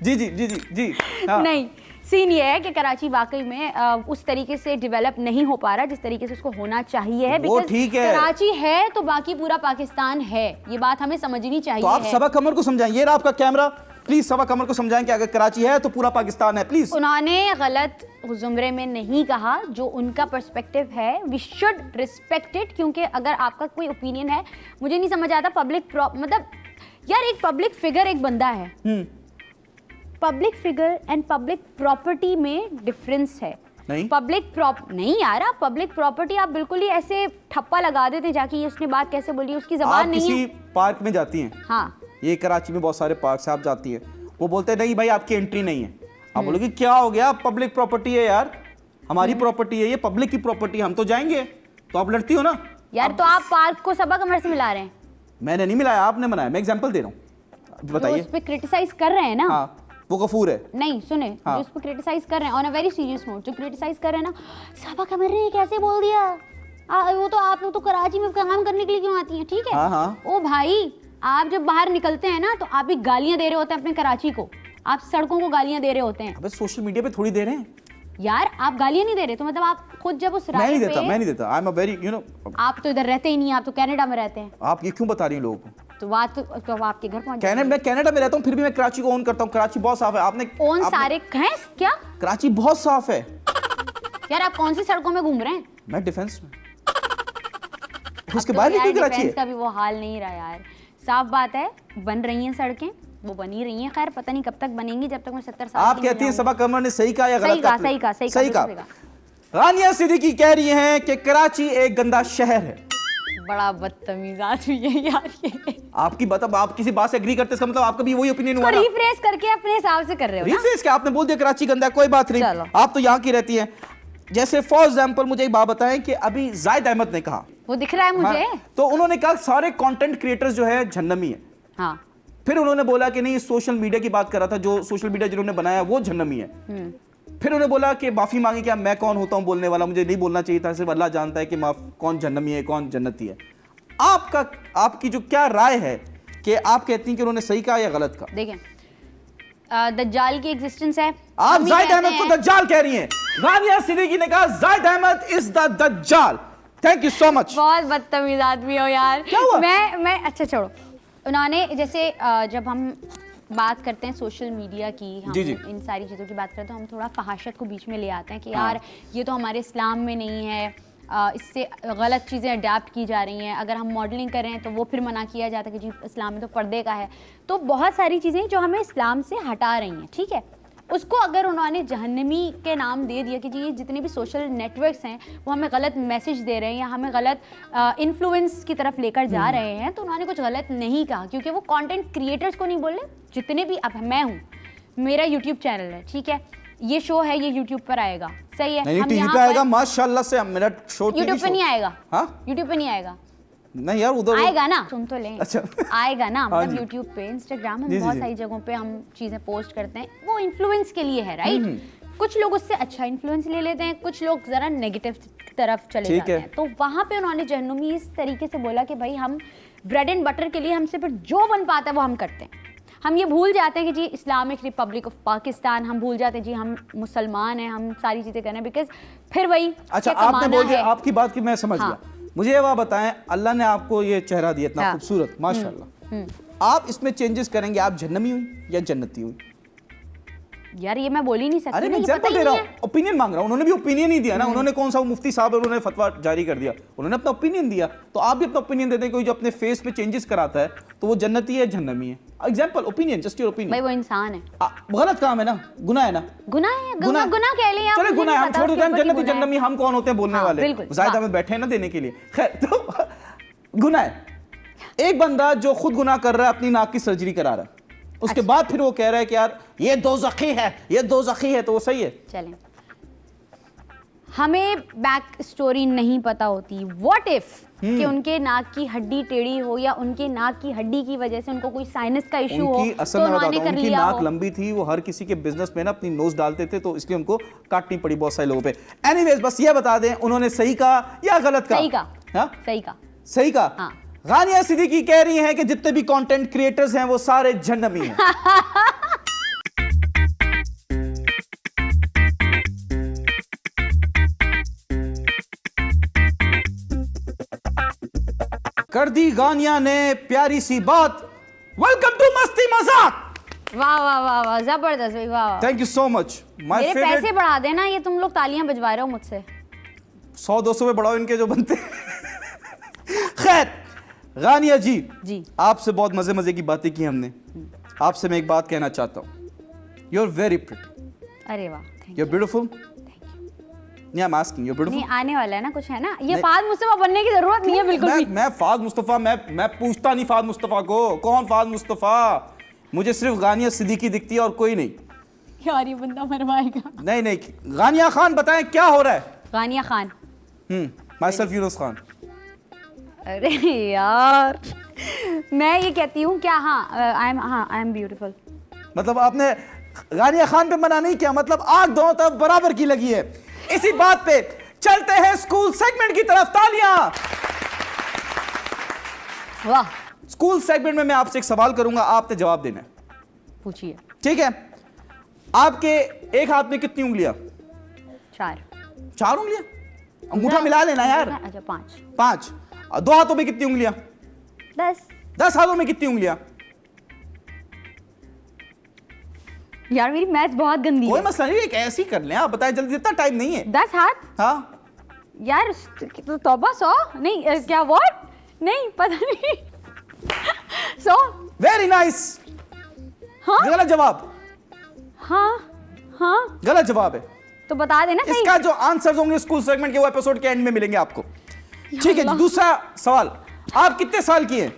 जी जी जी जी जी। हाँ। नहीं, सीन ये है कि कराची वाकई में उस तरीके से डेवलप नहीं हो पा रहा जिस तरीके से उसको होना चाहिए है। वो ठीक है, कराची है तो बाकी पूरा पाकिस्तान है, ये बात हमें समझनी चाहिए। तो आप सबा कमर को समझाएं। ये रहा आपका कैमरा, प्लीज सबा कमर को समझाएं कि अगर कराची है तो पूरा पाकिस्तान है, प्लीज। उन्होंने गलत जुमरे में नहीं कहा, जो उनका पर्सपेक्टिव है वी शुड रिस्पेक्ट इट, क्योंकि अगर आपका कोई ओपिनियन है, मुझे नहीं समझ आता पब्लिक मतलब यार एक पब्लिक फिगर एक बंदा है, public figure and public property में डिफरेंस है। नहीं पब्लिक नहीं यार, आप पब्लिक प्रॉपर्टी आप बिल्कुल ही ऐसे ठप्पा लगा देते जाके ये उसने बात कैसे बोली, उसकी जबान नहीं है। किसी पार्क में जाती हैं, हाँ ये कराची में बहुत सारे पार्क से आप जाती है, वो बोलते हैं नहीं भाई आपकी एंट्री नहीं है। आप बोलोगे क्या हो गया, पब्लिक प्रॉपर्टी है यार, हमारी प्रॉपर्टी है, ये पब्लिक की प्रॉपर्टी है, हम तो जाएंगे। तो आप लड़ती हो ना यार। तो आप पार्क को सबा कमर से मिला रहे हैं। मैंने नहीं मिलाया, आपने बनाया, मैं एग्जांपल दे रहा हूँ, बताइए। उस पे क्रिटिसाइज कर रहे हैं ना। हाँ वो गफूर है। नहीं सुने, हाँ। जो उस पे क्रिटिसाइज कर रहे हैं on a very serious note, जो क्रिटिसाइज कर रहे हैं ना, सबा कमर ने कैसे बोल दिया, वो तो आप लोग तो कराची में काम करने के लिए क्यों आती हैं, ठीक है। हाँ हाँ। ओ भाई आप जब बाहर निकलते हैं ना तो आप भी गालियां दे रहे होते हैं अपने कराची को, आप सड़कों को गालियां दे रहे होते हैं। अबे सोशल मीडिया पे थोड़ी दे रहे हैं यार, आप गालियां नहीं दे रहे तो मतलब आप खुद जब उस मैं नहीं देता आई एम अ वेरी आप तो इधर रहते ही नहीं, आप तो कनाडा में रहते हैं। आप ये क्यों बता रही हैं लोगों को? तो बात तो आपके घर पहुंच मैं कनाडा में रहता हूँ, फिर भी मैं कराची को ओन करता हूँ। कराची बहुत साफ है। आपने सारे हैं क्या? कराची बहुत साफ है यार। आप कौन सी सड़कों में घूम रहे हैं? मैं डिफेंस में। उसके बाद क्यों कराची है? का भी वो हाल नहीं रहा यार। साफ बात है, बन रही हैं सड़कें, वो बनी रही हैं, खैर पता नहीं कब तक बनेंगी, जब तक मैं 70 साल आप कहती हैं सबा कमर ने सही कहा या गलत कहा? सही कहा। रानिया सिद्दीकी कह रही हैं कि कराची एक गंदा शहर है। बड़ा बदतमीज आदमी है यार ये। आपकी मतलब आप किसी बात से एग्री करते, इसका मतलब आपका भी वही ओपिनियन हुआ ना? रिफ्रेश करके अपने हिसाब से कर रहे हो ना? रिफ्रेश क्या, आपने बोल दिया कराची गंदा है, कोई बात नहीं, आप तो यहाँ की रहती हैं। जैसे फॉर एग्जाम्पल मुझे एक बात बताएं कि अभी जाहिद अहमद ने कहा, वो दिख रहा है मुझे। हाँ, तो उन्होंने कहा सारे कंटेंट क्रिएटर्स जो है झन्नमी है। हाँ। फिर उन्होंने बोला कि नहीं सोशल मीडिया की बात कर रहा था, जो सोशल मीडिया जिन्होंने बनाया वो झन्नमी है। फिर उन्होंने बोला कि माफी मांगी, क्या मैं कौन होता हूं बोलने वाला, मुझे नहीं बोलना चाहिए था, सिर्फ अल्लाह जानता है कि कौन झन्नमी है कौन जन्नती है। आपकी जो क्या राय है कि आप कहती हैं कि उन्होंने सही कहा या गलत कहा? देखें, दज्जाल की एग्जिस्टेंस है। आप जाहिद अहमद को दज्जाल कह रही हैं। रानिया सिद्दीकी ने कहा जाहिद अहमद इज द दज्जाल। Thank you so much. बहुत बदतमीज आदमी हो यार। क्या हुआ? मैं अच्छा छोड़ो, उन्होंने जैसे जब हम बात करते हैं सोशल मीडिया की, हम जी, जी। इन सारी चीज़ों की बात करते हैं, हम थोड़ा फहाशत को बीच में ले आते हैं कि यार ये तो हमारे इस्लाम में नहीं है, इससे गलत चीज़ें अडेप्ट की जा रही हैं। अगर हम मॉडलिंग कर रहे हैं तो वो फिर मना किया जाता है कि जी इस्लाम में तो पर्दे का है। तो बहुत सारी चीज़ें जो हमें इस्लाम से हटा रही हैं, ठीक है। उसको अगर उन्होंने जहन्नमी के नाम दे दिया कि जी ये जितने भी सोशल नेटवर्क्स हैं वो हमें गलत मैसेज दे रहे हैं या हमें गलत इन्फ्लुएंस की तरफ लेकर जा रहे हैं, तो उन्होंने कुछ गलत नहीं कहा, क्योंकि वो कंटेंट क्रिएटर्स को नहीं बोल रहे। जितने भी, अब मैं हूँ, मेरा यूट्यूब चैनल है, ठीक है, ये शो है, ये यूट्यूब पर आएगा, सही है। नहीं, टीवी पे आएगा माशाल्लाह से। मेरा शो यूट्यूब पे नहीं आएगा। हाँ, यूट्यूब पे नहीं आएगा। नहीं यार, उधर आएगा ना, सुन तो लें। अच्छा आएगा ना, हाँ मतलब जी। यूट्यूब पे, इंस्टाग्राम, हम जी, बहुत जी। सारी जगहों पे हम चीज़ें पोस्ट करते हैं, वो इन्फ्लुएंस के लिए है, राइट। कुछ लोग उससे अच्छा इन्फ्लुएंस ले लेते हैं, कुछ लोग ज़रा नेगेटिव तरफ चले ठीक जाते है। हैं। तो वहाँ पे उन्होंने जहन्नुमी इस तरीके से बोला कि भाई हम ब्रेड एंड बटर के लिए हमसे फिर जो बन पाता है वो हम करते हैं। हम ये भूल जाते हैं कि जी इस्लामिक रिपब्लिक ऑफ पाकिस्तान, हम भूल जाते हैं जी हम मुसलमान हैं, हम सारी चीज़ें कर रहे हैं, बिकॉज फिर वही अच्छा, कि आपने कमाना बोल दिया, है। आपकी बात की मैं समझ हाँ। गया। मुझे ये बात बताएं, अल्लाह ने आपको ये चेहरा दिया इतना हाँ। खूबसूरत, माशाल्लाह, आप इसमें चेंजेस करेंगे, आप जहन्नमी हुई या जन्नती हुई? यार ये मैं बोल ही नहीं सकती अरे ना, मैं ये पता एग्जांपल ही दे रहा नहीं हूँ, ओपिनियन मांग रहा हूँ। उन्होंने भी ओपिनियन ही दिया ना, उन्होंने कौन सा वो मुफ्ती साहब है, उन्होंने फतवा जारी कर दिया, उन्होंने अपना ओपिनियन दिया, तो आप भी अपना ओपिनियन देते हैं। कोई जो अपने फेस पे चेंजेस कराता है तो वो जन्नती है, जहन्नमी है? एग्जांपल, ओपिनियन, जस्ट योर भाई ओपिनियन। वो इंसान है। गलत काम है ना, गुनाह है ना? गुनाह है, गुनाह कह लें आप, चले मुझे गुनाह है, नहीं हम पता छोड़ देते हैं। उसके ऊपर जन्नती कि गुनाह है। जन्नमी हम कौन होते हैं बोलने हाँ, वाले? बिल्कुल, जायद हाँ। अहमद बैठे हैं ना देने के लिए। खैर, तो गुनाह है। एक बंदा जो खुद गुनाह कर रहा है, अपनी नाक की सर्जरी करा रहा है, उसके बाद फिर वो कह रहा है कि यार ये दोज़खी है, ये दोज़खी है, तो वो सही है? चलें, हमें बैक स्टोरी नहीं पता होती। व्हाट इफ कि उनके नाक की हड्डी टेढ़ी हो या उनके नाक की हड्डी की वजह से उनको कोई साइनस का इशू हो, उनकी असल तो में उन्होंने बताता हूं, कर उनकी लिया नाक हो। लंबी थी, वो हर किसी के बिजनेस में ना अपनी नोज डालते थे, तो इसलिए उनको काटनी पड़ी बहुत सारे लोगों पे। एनीवेज, बस ये बता दें, उन्होंने सही कहा या गलत कहा? सही कहा। हाँ? सही कहा। सही कहा। हाँ। गानिया सिद्दीकी कह रही हैं कि जितने भी कंटेंट क्रिएटर्स हैं वो सारे जहन्नमी हैं। कर दी गानिया ने प्यारी सी बात। वेलकम टू मस्ती मजाक। वाह वाह वाह वाह, जबरदस्त भाई, वाह वाह। Thank you so much. My मेरे फेवरेट। पैसे बढ़ा देना, ये तुम लोग तालियां बजवा रहे हो मुझसे। 100-200 में बढ़ाओ इनके जो बनते। खैर, गानिया जी, जी। आपसे बहुत मजे मजे की बातें की हमने। आपसे मैं एक बात कहना चाहता हूँ। यू आर वेरी प्रिटी, अरे वाह, थैंक यू आर ब्यूटीफुल। नहीं, I am asking, you are नहीं, ब्यूटीफुल। आने वाला है ना कुछ, है ना? ये नहीं। फाद मुस्तफा बनने की जरूरत नहीं है बिल्कुल भी। मैं फाद मुस्तफा, मैं पूछता नहीं फाद मुस्तफा को, कौन फाद मुस्तफा? मुझे सिर्फ गानिया सिद्दीकी दिखती है और कोई नहीं। यार ये बंदा मरवाएगा। नहीं नहीं, गानिया खान बताएं क्या हो रहा है? गानिया खान। Myself Younus Khan. अरे यार, मैं ये कहती हूँ क्या, आई एम ब्यूटीफुल। मतलब आपने गानिया खान पे मना नहीं किया, मतलब आग दोनों तरफ बराबर की लगी है। इसी बात पे चलते हैं स्कूल सेगमेंट की तरफ। तालियां। वाह, स्कूल सेगमेंट में मैं आपसे एक सवाल करूंगा, आपने जवाब देना है, पूछिए। ठीक है? आपके एक हाथ में कितनी उंगलियां? 4। 4 उंगलियां? अंगूठा मिला लेना यार। अच्छा, 5। 5। और 2 हाथों में कितनी उंगलियां? 10। 10 हाथों में कितनी उंगलियां? यार मेरी मैथ बहुत गंदी कोई है। मसला नहीं, एक ऐसी कर लें, आप बताएं जल्दी, इतना टाइम नहीं है। 10 हाथ हाँ, यार, तो तौबा 100 नहीं, क्या व्हाट, नहीं पता नहीं। 100। Very nice. हाँ गलत जवाब, हाँ हाँ, गलत जवाब है। तो बता देना सही। इसका जो आंसर्स होंगे स्कूल सेगमेंट के वो एपिसोड के एंड में मिलेंगे आपको, ठीक है? दूसरा सवाल, आप कितने साल की हैं?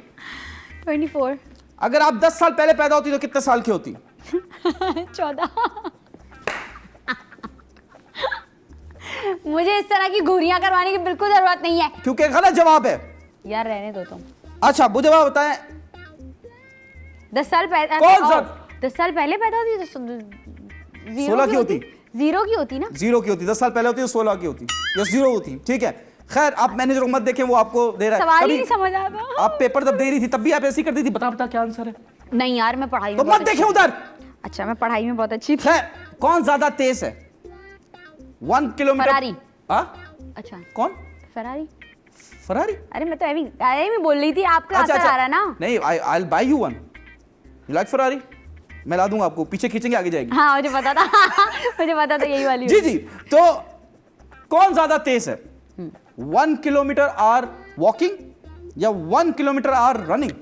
24। अगर आप 10 साल पहले पैदा होती तो कितने साल की होती? 14। मुझे इस तरह की घूरियां करवाने की बिल्कुल जरूरत नहीं है। क्योंकि गलत जवाब है। यार रहने दो तुम। अच्छा, मुझे जवाब बताएं। 10 साल पहले, कौन सा? 10 साल पहले पैदा होती तो 16 की होती। 0 की होती ना। 0 की होती। 10 साल पहले होती तो 16 की होती या 0 होती, ठीक है? खैर, आप मैनेजर को मत देखें, वो आपको दे रहा है। सवाल ही कभी नहीं समझ आता। आप पेपर जब दे रही थी तब भी आप ऐसी करती थी, बता बता क्या आंसर है, नहीं यार, मैं पढ़ाई तो में मत बहुत देखें अच्छी उधर। थी। अच्छा, मैं पढ़ाई में बहुत अच्छी थी। खैर, कौन ज्यादा तेज है? 1 किलोमीटर। फरारी। हाँ? अच्छा, कौन? फरारी। फरारी? अरे मैं तो अभी बोल रही थी, आपका आंसर आ रहा ना। नहीं, I'll buy you one. You like Ferrari? मैं ला दूंगा आपको, पीछे खींचेंगे आगे जाएगी। हाँ मुझे पता था मुझे पता था यही वाली जी जी। तो कौन ज्यादा तेज है, 1 किलोमीटर आवर वॉकिंग या 1 किलोमीटर आवर रनिंग?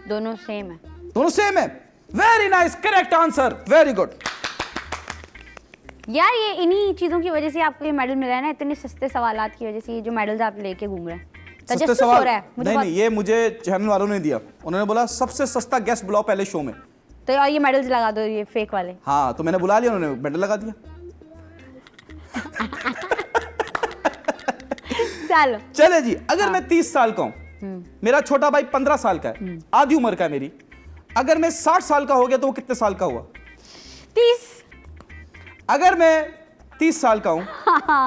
दोनों सेम है। दोनों सेम है। Very nice, correct answer, very good. यार ये इन्हीं चीजों की वजह से आपको ये मेडल मिला है ना, इतने सस्ते सवालात की वजह से, ये जो मेडल्स आप लेके घूम रहे हैं। सस्ते सवाल हो रहा है मुझे नहीं, ये मुझे चैनल वालों ने दिया, उन्होंने बोला सबसे सस्ता गेस्ट बुलाओ पहले शो में, तो यार ये मेडल्स लगा दो, ये फेक वाले। हाँ तो मैंने बुला लिया, उन्होंने मेडल लगा दिया। चलो चले जी, अगर मैं 30 साल का हूं, मेरा छोटा भाई 15 साल का है, आधी उम्र का है मेरी, अगर मैं 60 साल का हो गया तो वो कितने साल का हुआ? 30। अगर मैं 30 साल का हूं,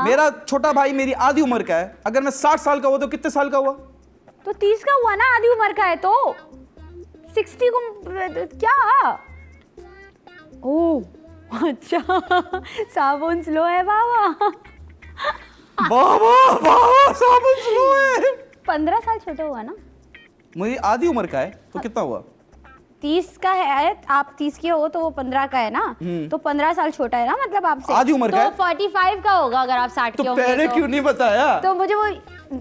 मेरा छोटा भाई मेरी आधी उम्र का है, अगर मैं 60 साल का हुआ तो कितने साल का हुआ? तो 30 का हुआ ना, आधी उम्र का है तो 60 को क्या? ओह अच्छा साबुन स्लो है बाबा। बाबा साबुन स्लो है। 15 साल छोटा हुआ ना, मेरी आधी उम्र का है तो कितना हुआ? 30 का है, आप 30 के हो तो वो 15 का है ना, तो 15 साल छोटा है ना, मतलब आपसे आधी उम्र का है। तो 45 का होगा अगर आप 60 के तो होंगे पहले क्यों नहीं बताया? तो मुझे वो,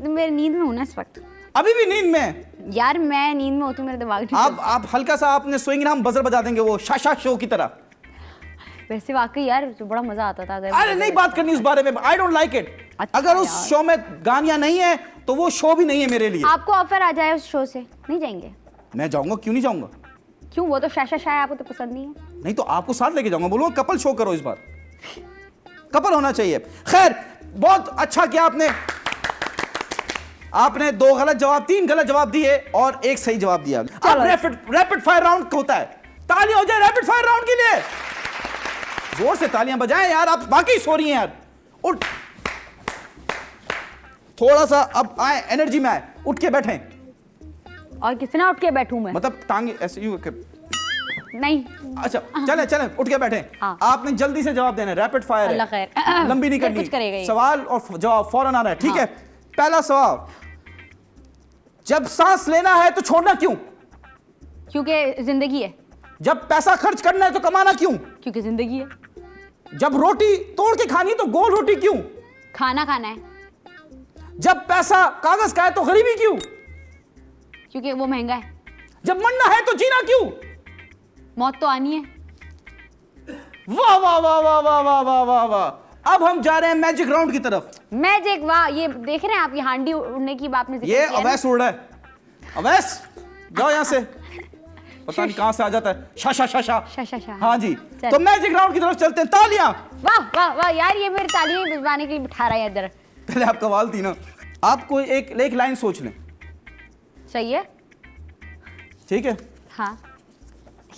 मेरी नींद में हूं ना इस वक्त। अभी भी नींद में? यार मैं नींद में होती हूं, मेरा दिमाग नहीं आप हल्का सा आपने सोएंगे ना, हम बजर बजा देंगे वो शाशा शो की तरह। वैसे वाकई यार तो बड़ा मजा आता था। अरे नहीं बात करनी उस बारे में, आई डोंट लाइक इट। अच्छा अगर उस शो में गानियां नहीं है तो वो शो भी नहीं है मेरे लिए। आपको ऑफर आ जाए उस शो से, नहीं जाएंगे? मैं जाऊंगा, क्यों नहीं जाऊंगा? क्यों, वो तो शाशा शाह आपको तो पसंद नहीं है। नहीं तो आपको साथ लेके जाऊंगा, बोलूंगा कपल शो करो, इस बार कपल होना चाहिए। खैर बहुत अच्छा किया आपने 2 गलत जवाब, 3 गलत जवाब दिए और 1 सही जवाब दिया। अब रैपिड फायर राउंड होता है, तालियां हो जाए रैपिड फायर राउंड के लिए, जोर से तालियां बजाएं यार, आप बाकी सो रही हैं यार। उठ थोड़ा सा, अब आए एनर्जी में आए, उठ के बैठें। और कितना उठ के बैठूं मैं? मतलब टांगे ऐसे यूं नहीं। अच्छा चलें उठ के बैठें। हाँ। आपने जल्दी से जवाब देना है, रैपिड फायर अल्लाह है, खैर। लंबी नहीं कुछ करेगा करनी, ये। सवाल और जवाब फौरन आना है, ठीक हाँ। है? पहला सवाल, जब सांस लेना है तो छोड़ना क्यों? क्योंकि जिंदगी है। जब पैसा खर्च करना है तो कमाना क्यों? क्योंकि जिंदगी है। जब रोटी तोड़ के खानी तो गोल रोटी क्यों? खाना खाना है। जब पैसा कागज का है तो गरीबी क्यों? क्योंकि वो महंगा है। जब मरना है तो जीना क्यों? मौत तो आनी है। वाह वाह वाह वाह वाह वाह वाह वाह वाह। अब हम जा रहे हैं मैजिक राउंड की तरफ। मैजिक, वाह, ये देख रहे हैं आप, ये हांडी उड़ने की बात में ये अवैस उड़ रहा है, अवैस जाओ यहाँ से, पता नहीं कहां से आ जाता है, शाशा शाशा शाशा। हाँ जी, तो मैजिक राउंड की तरफ चलते हैं। तालियां। वाह वाह वाह यार, ये मेरी तालियां बजवाने के लिए बिठा रहा है इधर। पहले आप कवाल थी ना, आपको एक लाइन सोच लें, सही है? ठीक है? हाँ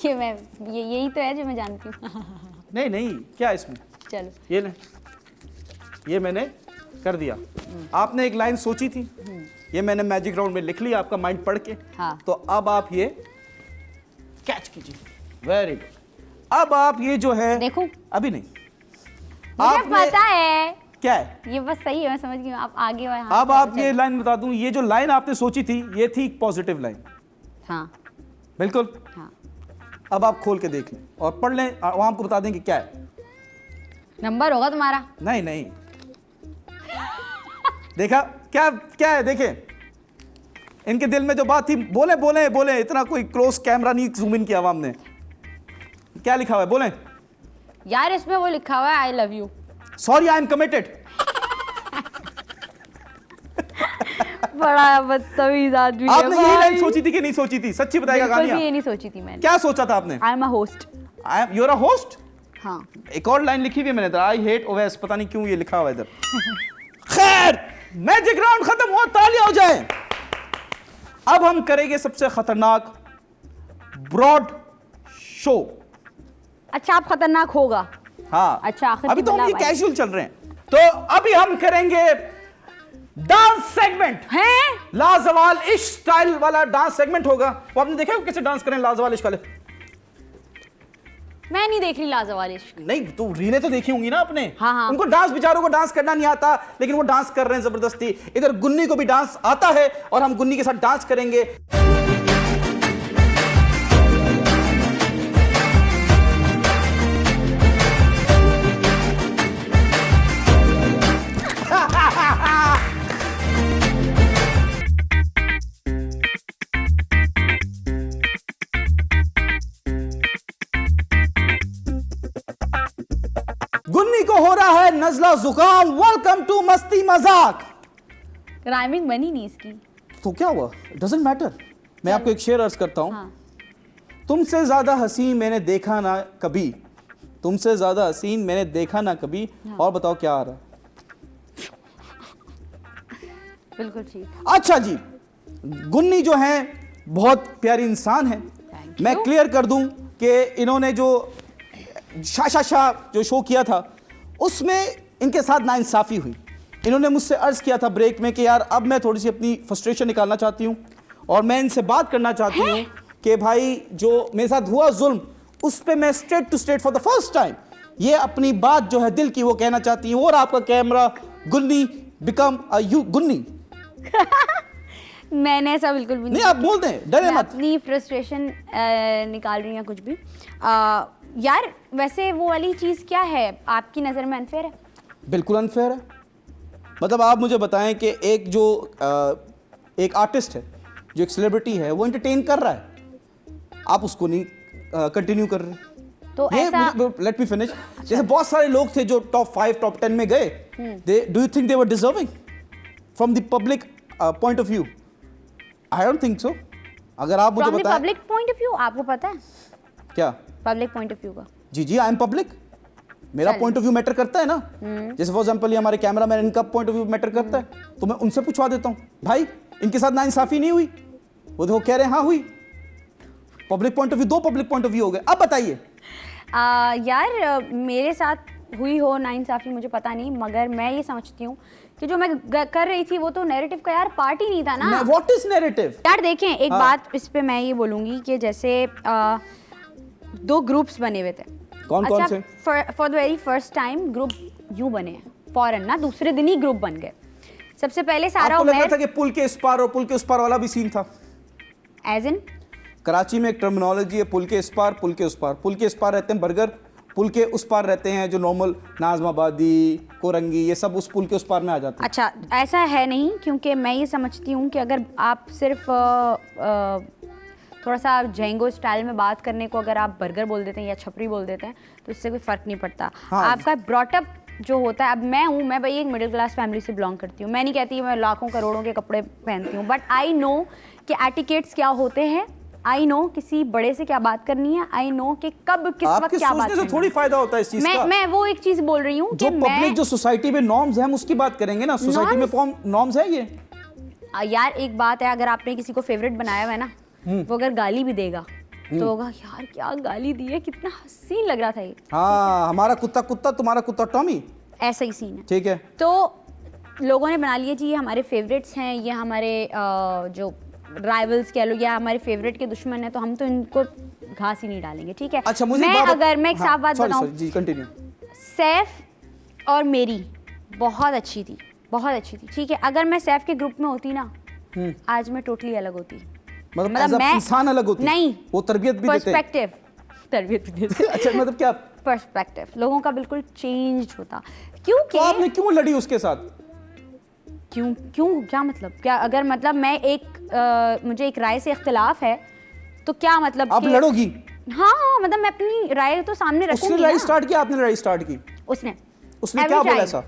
यही तो है जो मैं जानती हूँ। नहीं नहीं, क्या इसमें, चलो ये ले, ये मैंने कर दिया। आपने एक लाइन सोची थी, ये मैंने मैजिक राउंड में लिख लिया आपका माइंड पढ़ के। हाँ। तो अब आप ये कैच कीजिए, वेरी गुड। अब आप ये जो है, देखूं? अभी नहीं, मुझे पता है क्या है ये, बस सही है, मैं समझ गई। आप आगे अब आप ये लाइन बता दूं, ये जो लाइन आपने सोची थी ये थी पॉजिटिव लाइन। हाँ बिल्कुल। हाँ। अब आप खोल के देख लें और पढ़ लें, वहां आपको बता दें कि क्या है। नंबर होगा तुम्हारा। नहीं नहीं देखा क्या क्या है, देखें इनके दिल में जो बात थी, बोले बोले बोले, इतना कोई क्लोज कैमरा नहीं जूम इन किया हमने। क्या लिखा हुआ है, बोले यार? इसमें वो लिखा हुआ है I love you. Sorry I am committed. बड़ा बदतमीज आदमी है आपने यही भाई। लाइन सोची थी कि नहीं सोची थी? सच्ची बताएगा बिल्कुल गानिया। भी ये नहीं सोची थी मैंने। क्या सोचा था आपने? आई am a host. I am, you're a host. हाँ। एक और लाइन लिखी हुई है मैंने, आई हेट ओवेस, पता नहीं क्यों ये लिखा हुआ है इधर। खैर मैजिक राउंड खत्म हुआ, तालियां हो जाए। अब हम करेंगे सबसे खतरनाक ब्रॉड शो। अच्छा, आप खतरनाक होगा। हाँ अच्छा, आखिर अभी की तो हम ये बल्ला कैजुअल चल रहे हैं। तो अभी हम करेंगे डांस सेगमेंट। हैं? लाजवाल इश्क स्टाइल वाला डांस सेगमेंट होगा। वो आपने देखा कैसे डांस करें लाजवाल इश्क वाले? मैं नहीं देख रही लाजवाब इश्क। नहीं तो रीलें तो देखी होंगी ना आपने। हाँ, हाँ। उनको डांस, बेचारों को डांस करना नहीं आता, लेकिन वो डांस कर रहे हैं जबरदस्ती। इधर गुन्नी को भी डांस आता है और हम गुन्नी के साथ डांस करेंगे। गुन्नी को हो रहा है नजला जुकाम। वेलकम टू मस्ती मजाक। राइमिंग बनी नहीं इसकी। तो क्या हुआ, डजंट मैटर। मैं आपको एक शेर अर्ज करता हूं। हाँ। तुमसे ज्यादा हसीन मैंने देखा ना कभी, तुमसे ज्यादा हसीन मैंने देखा ना कभी। हाँ। और बताओ क्या आ रहा है? बिल्कुल ठीक। अच्छा जी, गुन्नी जो है बहुत प्यारी इंसान है। Thank मैं you. क्लियर कर दूं कि इन्होंने जो शाह जो शो किया था उसमें इनके साथ नाइंसाफ़ी हुई। इन्होंने मुझसे अर्ज़ किया था ब्रेक में कि यार अब मैं थोड़ी सी अपनी फ्रस्ट्रेशन निकालना चाहती हूँ और मैं इनसे बात करना चाहती हूँ कि भाई जो मेरे साथ हुआ जुल्म उस पर मैं straight to straight for the first time ये अपनी बात जो है दिल की वो कहना चाहती हूँ। और आपका कैमरा गुन्नी बिकम अ यू गुन्नी। मैंने ऐसा बिल्कुल भी नहीं, आप बोल दें, डरे मैं मत। अपनी फ्रस्ट्रेशन निकाल रही हूँ कुछ भी। यार वैसे वो वाली चीज़ क्या है आपकी नज़र में अनफेयर है? बिल्कुल अनफेयर है। मतलब आप मुझे बताएं कि एक जो एक आर्टिस्ट है, जो एक सेलिब्रिटी है, वो एंटरटेन कर रहा है, आप उसको नहीं कंटिन्यू कर रहे। तो ऐसा लेट मी फिनिश। जैसे बहुत सारे लोग थे जो टॉप 5 टॉप 10 में गए, do you think they were deserving from the public point of view? I don't think so. अगर आप मुझे फ्रॉम द बताएं पब्लिक पॉइंट ऑफ व्यू, आपको पता है क्या पब्लिक पॉइंट ऑफ व्यू का? जी आई एम पब्लिक। मेरा चल। पॉइंट ऑफ व्यू मैटर करता है ना। जैसे फॉर एग्जांपल ये हमारे कैमरा मैन, इनका पॉइंट ऑफ व्यू मैटर करता है, तो मैं उनसे पूछवा देता हूँ भाई इनके साथ नाइंसाफी नहीं हुई? वो तो कह रहे हैं हाँ हुई। Public point of view, 2 public point of view हो गए। अब बताइए। यार मेरे साथ हुई हो नाइंसाफ़ी मुझे पता नहीं, मगर मैं ये समझती हूँ कि जो मैं कर रही थी वो तो नैरेटिव का यार पार्ट ही नहीं था ना। What is narrative? यार देखें एक हाँ। बात इस पे मैं ये बोलूँगी कि जैसे 2 ग्रुप्स बने हुए थे। कौन से? For the very first time group यूं बने हैं फॉरन ना, दूसरे दिन ही ग्रुप बन गए। सबसे पहले सारा आपको लग रहा उमैर था कि पुल के इस पार और पुल के उस पार वाला भी सीन था? एज इन कराची में एक टर्मिनोलॉजी है, पुल के इस पार पुल के उस पार। पुल के इस पार रहते हैं बर्गर, पुल के उस पार रहते हैं जो नॉर्मल नाज़माबादी, कोरंगी, ये सब उस पुल के उस पार में आ जाते हैं। अच्छा ऐसा है नहीं, क्योंकि मैं ये समझती हूँ कि अगर आप सिर्फ थोड़ा सा जेंगो स्टाइल में बात करने को अगर आप बर्गर बोल देते हैं या छपरी बोल देते हैं तो इससे कोई फ़र्क नहीं पड़ता। हाँ। आपका ब्रॉटअप जो होता है, अब मैं भाई एक मिडिल क्लास फैमिली से बिलोंग करती हूँ। मैं नहीं कहती मैं लाखों करोड़ों के कपड़े पहनती हूँ, बट आई नो कि एटिकेट्स क्या होते हैं। आई नो किसी बड़े से क्या बात करनी है। आई नो कि कब किस वक्त आपके क्या बात सोचने से करनी थोड़ी है। फायदा होता है इस चीज का। मैं वो एक चीज़ बोल रही हूँ जो कि पब्लिक जो सोसाइटी में नॉर्म्स हैं हम उसकी बात करेंगे ना। सोसाइटी में कौन नॉर्म्स है ये? यार एक बात है, अगर आपने किसी को फेवरेट बनाया हुआ है ना, वो अगर गाली भी देगा तो होगा यार क्या गाली दी है, कितना हसीन लग रहा था ये। हाँ, हमारा कुत्ता कुत्ता, तुम्हारा कुत्ता टॉमी, ऐसा ही सीन है। ठीक है। तो लोगों ने बना लिया जी ये हमारे फेवरेट्स हैं, ये हमारे जो राइवल्स कह लो या हमारे फेवरेट के दुश्मन है, तो हम तो इनको घास ही नहीं डालेंगे, ठीक है। अच्छा मुझे मैं एक साफ बात बताऊं, जी कंटिन्यू। सैफ और मेरी बहुत अच्छी थी, बहुत अच्छी थी, ठीक है। अगर मैं सैफ के ग्रुप में होती ना, आज मैं टोटली अलग होती। मतलब मैं इंसान अलग होती नहीं, वो तरबियत भी देते पर्सपेक्टिव, तरबियत भी देते अच्छा मतलब क्या पर्सपेक्टिव लोगों का बिल्कुल चेंज होता। क्योंकि तो आपने क्यों लड़ी उसके साथ? क्यों क्या मतलब, क्या अगर मतलब मैं मुझे एक राय से इख्तिलाफ है तो क्या मतलब आप लड़ोगी? हाँ मतलब मैं अपनी राय तो सामने रखूंगी। उसने लड़ाई स्टार्ट की, आपने लड़ाई स्टार्ट की? उसने क्या बोला ऐसा?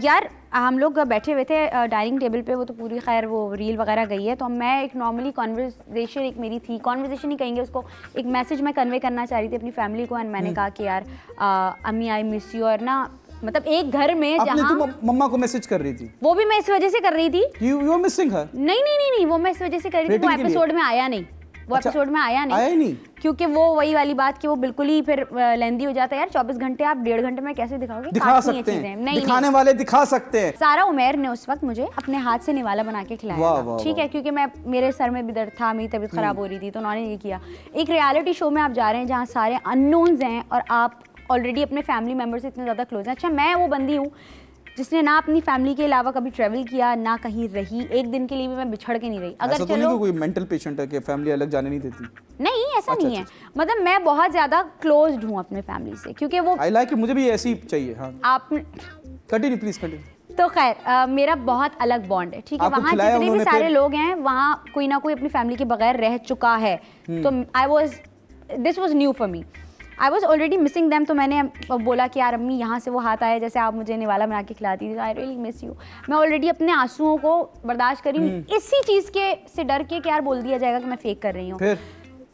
यार हम लोग बैठे हुए थे डाइनिंग टेबल पे, वो तो पूरी खैर वो रील वगैरह गई है, तो मैं एक नॉर्मली कॉन्वर्सेशन एक मेरी थी, कॉन्वर्सेशन ही कहेंगे उसको, एक मैसेज मैं कन्वे करना चाह रही थी अपनी फैमिली को। एंड मैंने कहा कि यार अम्मी आई मिस यू, और ना मतलब एक घर में जहाँ मम्मा को मैसेज कर रही थी, वो भी मैं इस वजह से कर रही थी। You are missing her? नहीं, वो मैं इस वजह से कर रही थी, वो एपिसोड में आया नहीं। वो एपिसोड में आया नहीं क्योंकि वो वही वाली बात कि वो बिल्कुल ही फिर लेंदी हो जाता है यार। 24 घंटे आप 1.5 घंटे में कैसे दिखाओगे? दिखा सकते हैं, नहीं, दिखाने वाले दिखा सकते हैं। सारा उमैर ने उस वक्त मुझे अपने हाथ से निवाला बना के खिलाया, ठीक है, क्योंकि मेरे सर में भी दर्द था, मेरी तबीयत खराब हो रही थी, तो उन्होंने ये किया। एक रियलिटी शो में आप जा रहे हैं जहाँ सारे अननोन्स हैं और आप ऑलरेडी अपने फैमिली मेम्बर से इतने ज़्यादा क्लोज हैं। अच्छा, मैं वो बंदी हूँ जिसने ना अपनी फैमिली के अलावा कभी ट्रैवल किया, ना कहीं रही, एक दिन के लिए भी मैं बिछड़ के नहीं रही। अगर ऐसा तो नहीं कोई मेंटल पेशेंट है कि फैमिली अलग जाने नहीं देती? नहीं, ऐसा नहीं है, मतलब मैं बहुत ज्यादा क्लोज्ड हूँ अपने फैमिली से, क्योंकि वो आई लाइक, मुझे भी ऐसी चाहिए। हाँ, आप कंटिन्यू प्लीज कंटिन्यू। तो खैर मेरा बहुत अलग बॉन्ड है, ठीक है, वहाँ जितने भी सारे लोग हैं वहाँ कोई ना कोई अपनी फैमिली के बगैर रह चुका है, तो this was new for me, I was already missing them. तो मैंने बोला कि यार अम्मी यहाँ से वो हाथ आए जैसे आप मुझे निवाला बना के खिलाती थी, आई रियली मिस यू। मैं ऑलरेडी अपने आंसुओं को बर्दाश्त करी हूँ इसी चीज़ के से डर के कि यार बोल दिया जाएगा कि मैं फेक कर रही हूँ,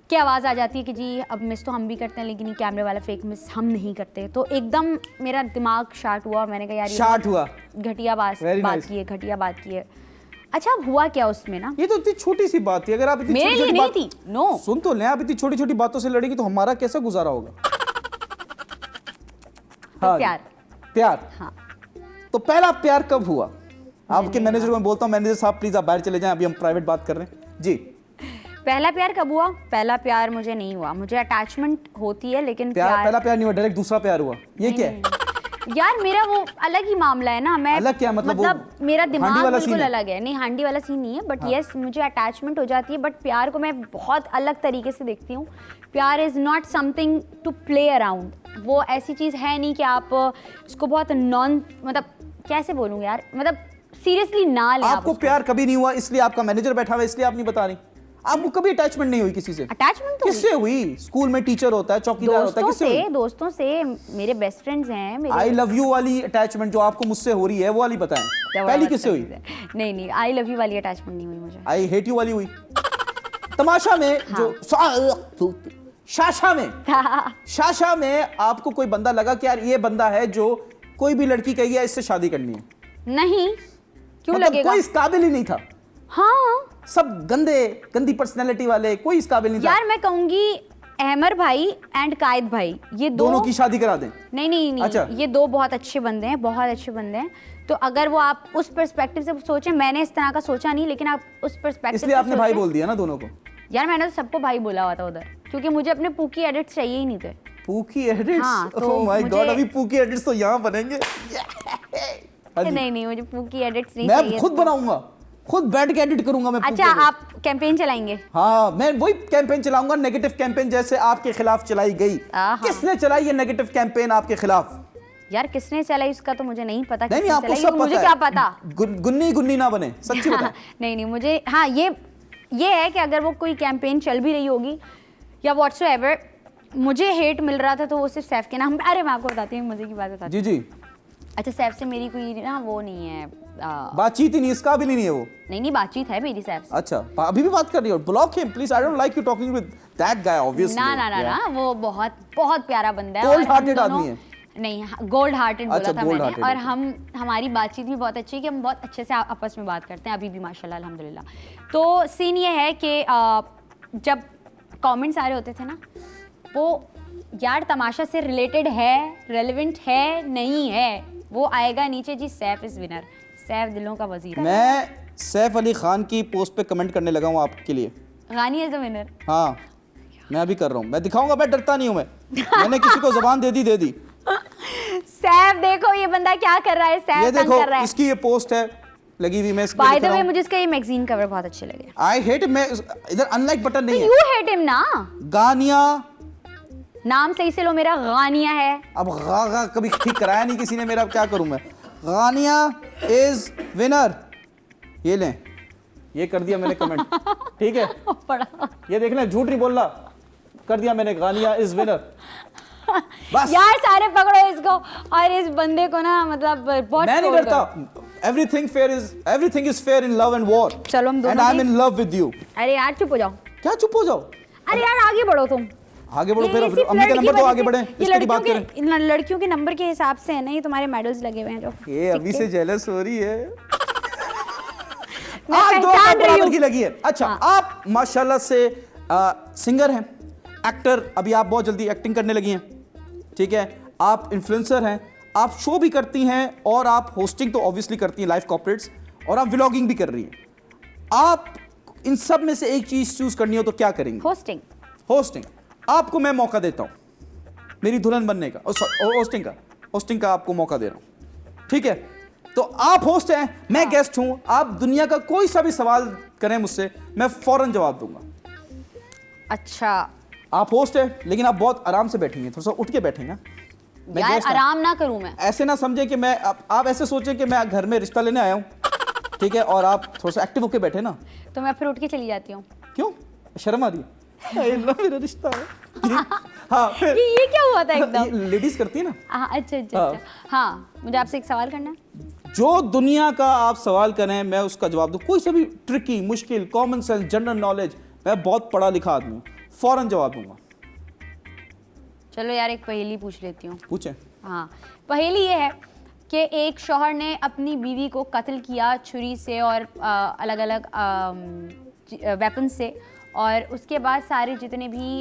कि आवाज़ आ जाती है कि जी अब मिस तो हम भी करते हैं लेकिन ये कैमरे वाला फेक मिस हम नहीं करते। तो एकदम मेरा दिमाग शार्ट हुआ, मैंने कहा यार शार्ट हुआ, घटिया बात की है, घटिया बात की है। अच्छा, अब हुआ क्या उसमें ना, ये तो इतनी छोटी सी बात थी, अगर आप इतनी मेरे लिए नहीं थी। नो, सुन तो लें, आप इतनी छोटी छोटी बातों से लड़ेगी तो हमारा कैसा गुजारा होगा? हाँ, प्यार। हाँ, तो पहला प्यार कब हुआ? आपके मैनेजर को मैं बोलता हूँ, मैनेजर साहब प्लीज आप बाहर चले जाएं, अभी हम प्राइवेट बात कर रहे हैं जी। पहला प्यार कब हुआ? पहला प्यार मुझे नहीं हुआ, मुझे अटैचमेंट होती है लेकिन पहला प्यार नहीं हुआ, डायरेक्ट दूसरा प्यार हुआ। ये क्या है यार? मेरा वो अलग ही मामला है ना। मैं अलग क्या मतलब मेरा दिमाग बिल्कुल अलग है। नहीं, हांडी वाला सीन नहीं है, बट यस मुझे अटैचमेंट हो जाती है, बट प्यार को मैं बहुत अलग तरीके से देखती हूँ। प्यार is not something to play around, वो ऐसी चीज़ है नहीं कि आप इसको बहुत मतलब कैसे बोलूँ यार, मतलब सीरियसली ना लें। आपको प्यार कभी नहीं हुआ, इसलिए आपका मैनेजर बैठा हुआ है, इसलिए आप नहीं बता रही। आपको कभी अटैचमेंट नहीं हुई किसी से? अटैचमेंट तो किससे हुई? स्कूल में टीचर होता है, चौकीदार होता है, किससे हुई? दोस्तों से, मेरे बेस्ट फ्रेंड्स हैं मेरे। आई लव यू वाली अटैचमेंट जो आपको मुझसे हो रही है वो वाली बताएं, पहली किससे हुई? नहीं, आई लव यू वाली अटैचमेंट नहीं हुई मुझे। आई हेट यू वाली हुई? तमाशा में जो शाशा में आपको कोई बंदा लगा कि यार ये बंदा है जो कोई भी लड़की कही है इससे शादी करनी है? नहीं, क्यों मतलब लगेगा? कोई इस काबिल ही नहीं था। हाँ, सब गंदी पर्सनैलिटी वाले, कोई इस काबिल नहीं था। यार मैं कहूंगी अहमर भाई एंड कायद भाई, ये दोनों की शादी करा दें। नहीं, अच्छा। ये दो बहुत अच्छे बंदे हैं, बहुत अच्छे बंदे हैं। तो अगर वो आप उस पर्सपेक्टिव से सोचें, मैंने इस तरह का सोचा नहीं, लेकिन आप उस पर्सपेक्टिव इसलिए आपने भाई बोल दिया ना दोनों को? यार मैंने तो सबको भाई बोला हुआ था उधर, क्योंकि मुझे अपने पूकी एडिट्स चाहिए ही नहीं थे। Pookie edits? हाँ, तो ओह माय गॉड, अभी पूकी एडिट्स तो यहाँ बनेंगे। नहीं, मुझे पूकी एडिट्स नहीं चाहिए। मैं खुद बनाऊंगा, खुद बैठ के एडिट करूंगा मैं। अच्छा, आप कैंपेन चलाएंगे? हाँ, मैं वही कैंपेन चलाऊंगा, नेगेटिव कैंपेन जैसे आपके खिलाफ चलाई गई। किसने चलाई ये नेगेटिव कैंपेन आपके खिलाफ? यार किसने चलाई उसका तो मुझे नहीं पता। नहीं, आपको सब पता मुझे क्या पता? गुन्नी ना बने, सच्ची बता। नहीं, मुझे हाँ ये है कि अगर वो कोई कैंपेन चल भी रही होगी या व्हाट्सएवर, मुझे हेट मिल रहा था तो वो सिर्फ सैफ के नाम। अरे मैं आपको बताती हूँ, मजे की बात बताती हूँ। जी। अच्छा, सैफ से मेरी कोई ना वो नहीं है, बातचीत ही नहीं, इसका भी नहीं है वो। नहीं, बातचीत है मेरी सैफ से। अच्छा, अभी भी बात कर रही हो? Block him please, I don't like you talking with that guy obviously. ना, वो बहुत बहुत प्यारा बंदा है, कोल्ड हार्टेड आदमी है। नहीं, गोल्ड हार्टेड बोला था मैंने। और हमारी बातचीत भी बहुत अच्छी है कि हम बहुत अच्छे से आपस में बात करते हैं अभी भी, माशाल्लाह अल्हम्दुलिल्लाह। तो सीन ये है कि जब कमेंट्स आ रहे होते थे ना, वो यार तमाशा से रिलेटेड है, रेलेवेंट है, नहीं है, वो आएगा नीचे जी, सैफ इज विनर, सैफ दिलों का वजीर। मैं सैफ अली खान की पोस्ट पे कमेंट करने लगा हूँ आपके लिए। गानी इज द विनर। हाँ, मैं अभी कर रहा हूँ, मैं दिखाऊंगा, मैं डरता नहीं हूँ। मैंने किसी को जबान दे दी। सैफ देखो ये बंदा क्या कर रहा है, सैफ ये देखो, कर रहा है। इसकी ये पोस्ट है लगी हुई, मैं इसको बाय द वे मुझे इसका ये मैगजीन कवर बहुत अच्छे लगे। I hate him. इधर अनलाइक बटन नहीं है। यू हेट हिम ना? गानिया नाम सही से लो, मेरा गानिया है। अब गा कभी ठीक कराया नहीं किसी ने मेरा, क्या करूं मैं? Ghania is winner. ये लें, ये कर दिया मैंने कमेंट, ठीक है? ये देख लें, झूठ नहीं बोल रहा, कर दिया मैंने, गानिया इज विनर। बस यार सारे पकड़ो इसको, और इस बंदे को ना मतलब बहुत। मैं नहीं डरता। Everything is fair in love and war. चलो हम दोनों। And I'm in love with you. अरे यार चुप हो जाओ। क्या चुप हो जाओ? अरे यार आगे बढ़ो तुम। आगे बढ़ो, फिर अम्मी का नंबर तो आगे बढ़े, इसकी बात करें। लड़कियों के नंबर के हिसाब से है ना, ये तुम्हारे मेडल्स लगे हुए हैं जो। ये अभी से जेलस हो रही है। मैं दो बराबर की लगी है। अच्छा, आप माशाल्लाह से सिंगर हैं, एक्टर, अभी आप बहुत जल्दी एक्टिंग करने लगी हैं, ठीक है, आप इन्फ्लुएंसर हैं, आप शो भी करती हैं और आप होस्टिंग तो ऑब्वियसली करती हैं लाइव कॉर्पोरेट्स, और आप व्लॉगिंग भी कर रही हैं। आप इन सब में से एक चीज़ चूज करनी हो तो क्या करेंगे? होस्टिंग। होस्टिंग। आपको मैं मौका देता हूं मेरी दुल्हन बनने का, होस्टिंग का आपको मौका दे रहा हूं, ठीक है? तो आप होस्ट हैं, मैं गेस्ट हूं, आप दुनिया का कोई सा भी सवाल करें मुझसे, मैं फौरन जवाब दूंगा। अच्छा आप होस्ट हैं लेकिन आप बहुत आराम से बैठेंगे, थोड़ा सा उठ के बैठेंगे। मैं यार, guest हूं। आराम ना करूं मैं? ऐसे ना समझे कि मैं, आप ऐसे सोचें कि मैं घर में रिश्ता लेने आया हूं, ठीक है, और आप थोड़ा सा एक्टिव होके बैठे ना। तो मैं फिर उठ के चली जाती हूँ। क्यों? शर्म आ रही है? मेरा रिश्ता है जी। हाँ, फिर ये क्या हुआ था एकदम? लेडीज करती है ना। हाँ, अच्छा अच्छा अच्छा। हाँ, मुझे आपसे एक सवाल करना है। जो दुनिया का आप सवाल करें मैं उसका जवाब दूं, कोई सा भी ट्रिकी, मुश्किल, कॉमन सेंस, जनरल नॉलेज, मैं बहुत पढ़ा लिखा आदमी हूं, फौरन जवाब दूंगा। चलो यार, एक पहेली पूछ लेती हूँ। पूछें। हाँ, पहेली ये है कि एक शौहर ने अपनी बीवी को कत्ल किया छुरी से और अलग अलग वेपन से, और उसके बाद सारे जितने भी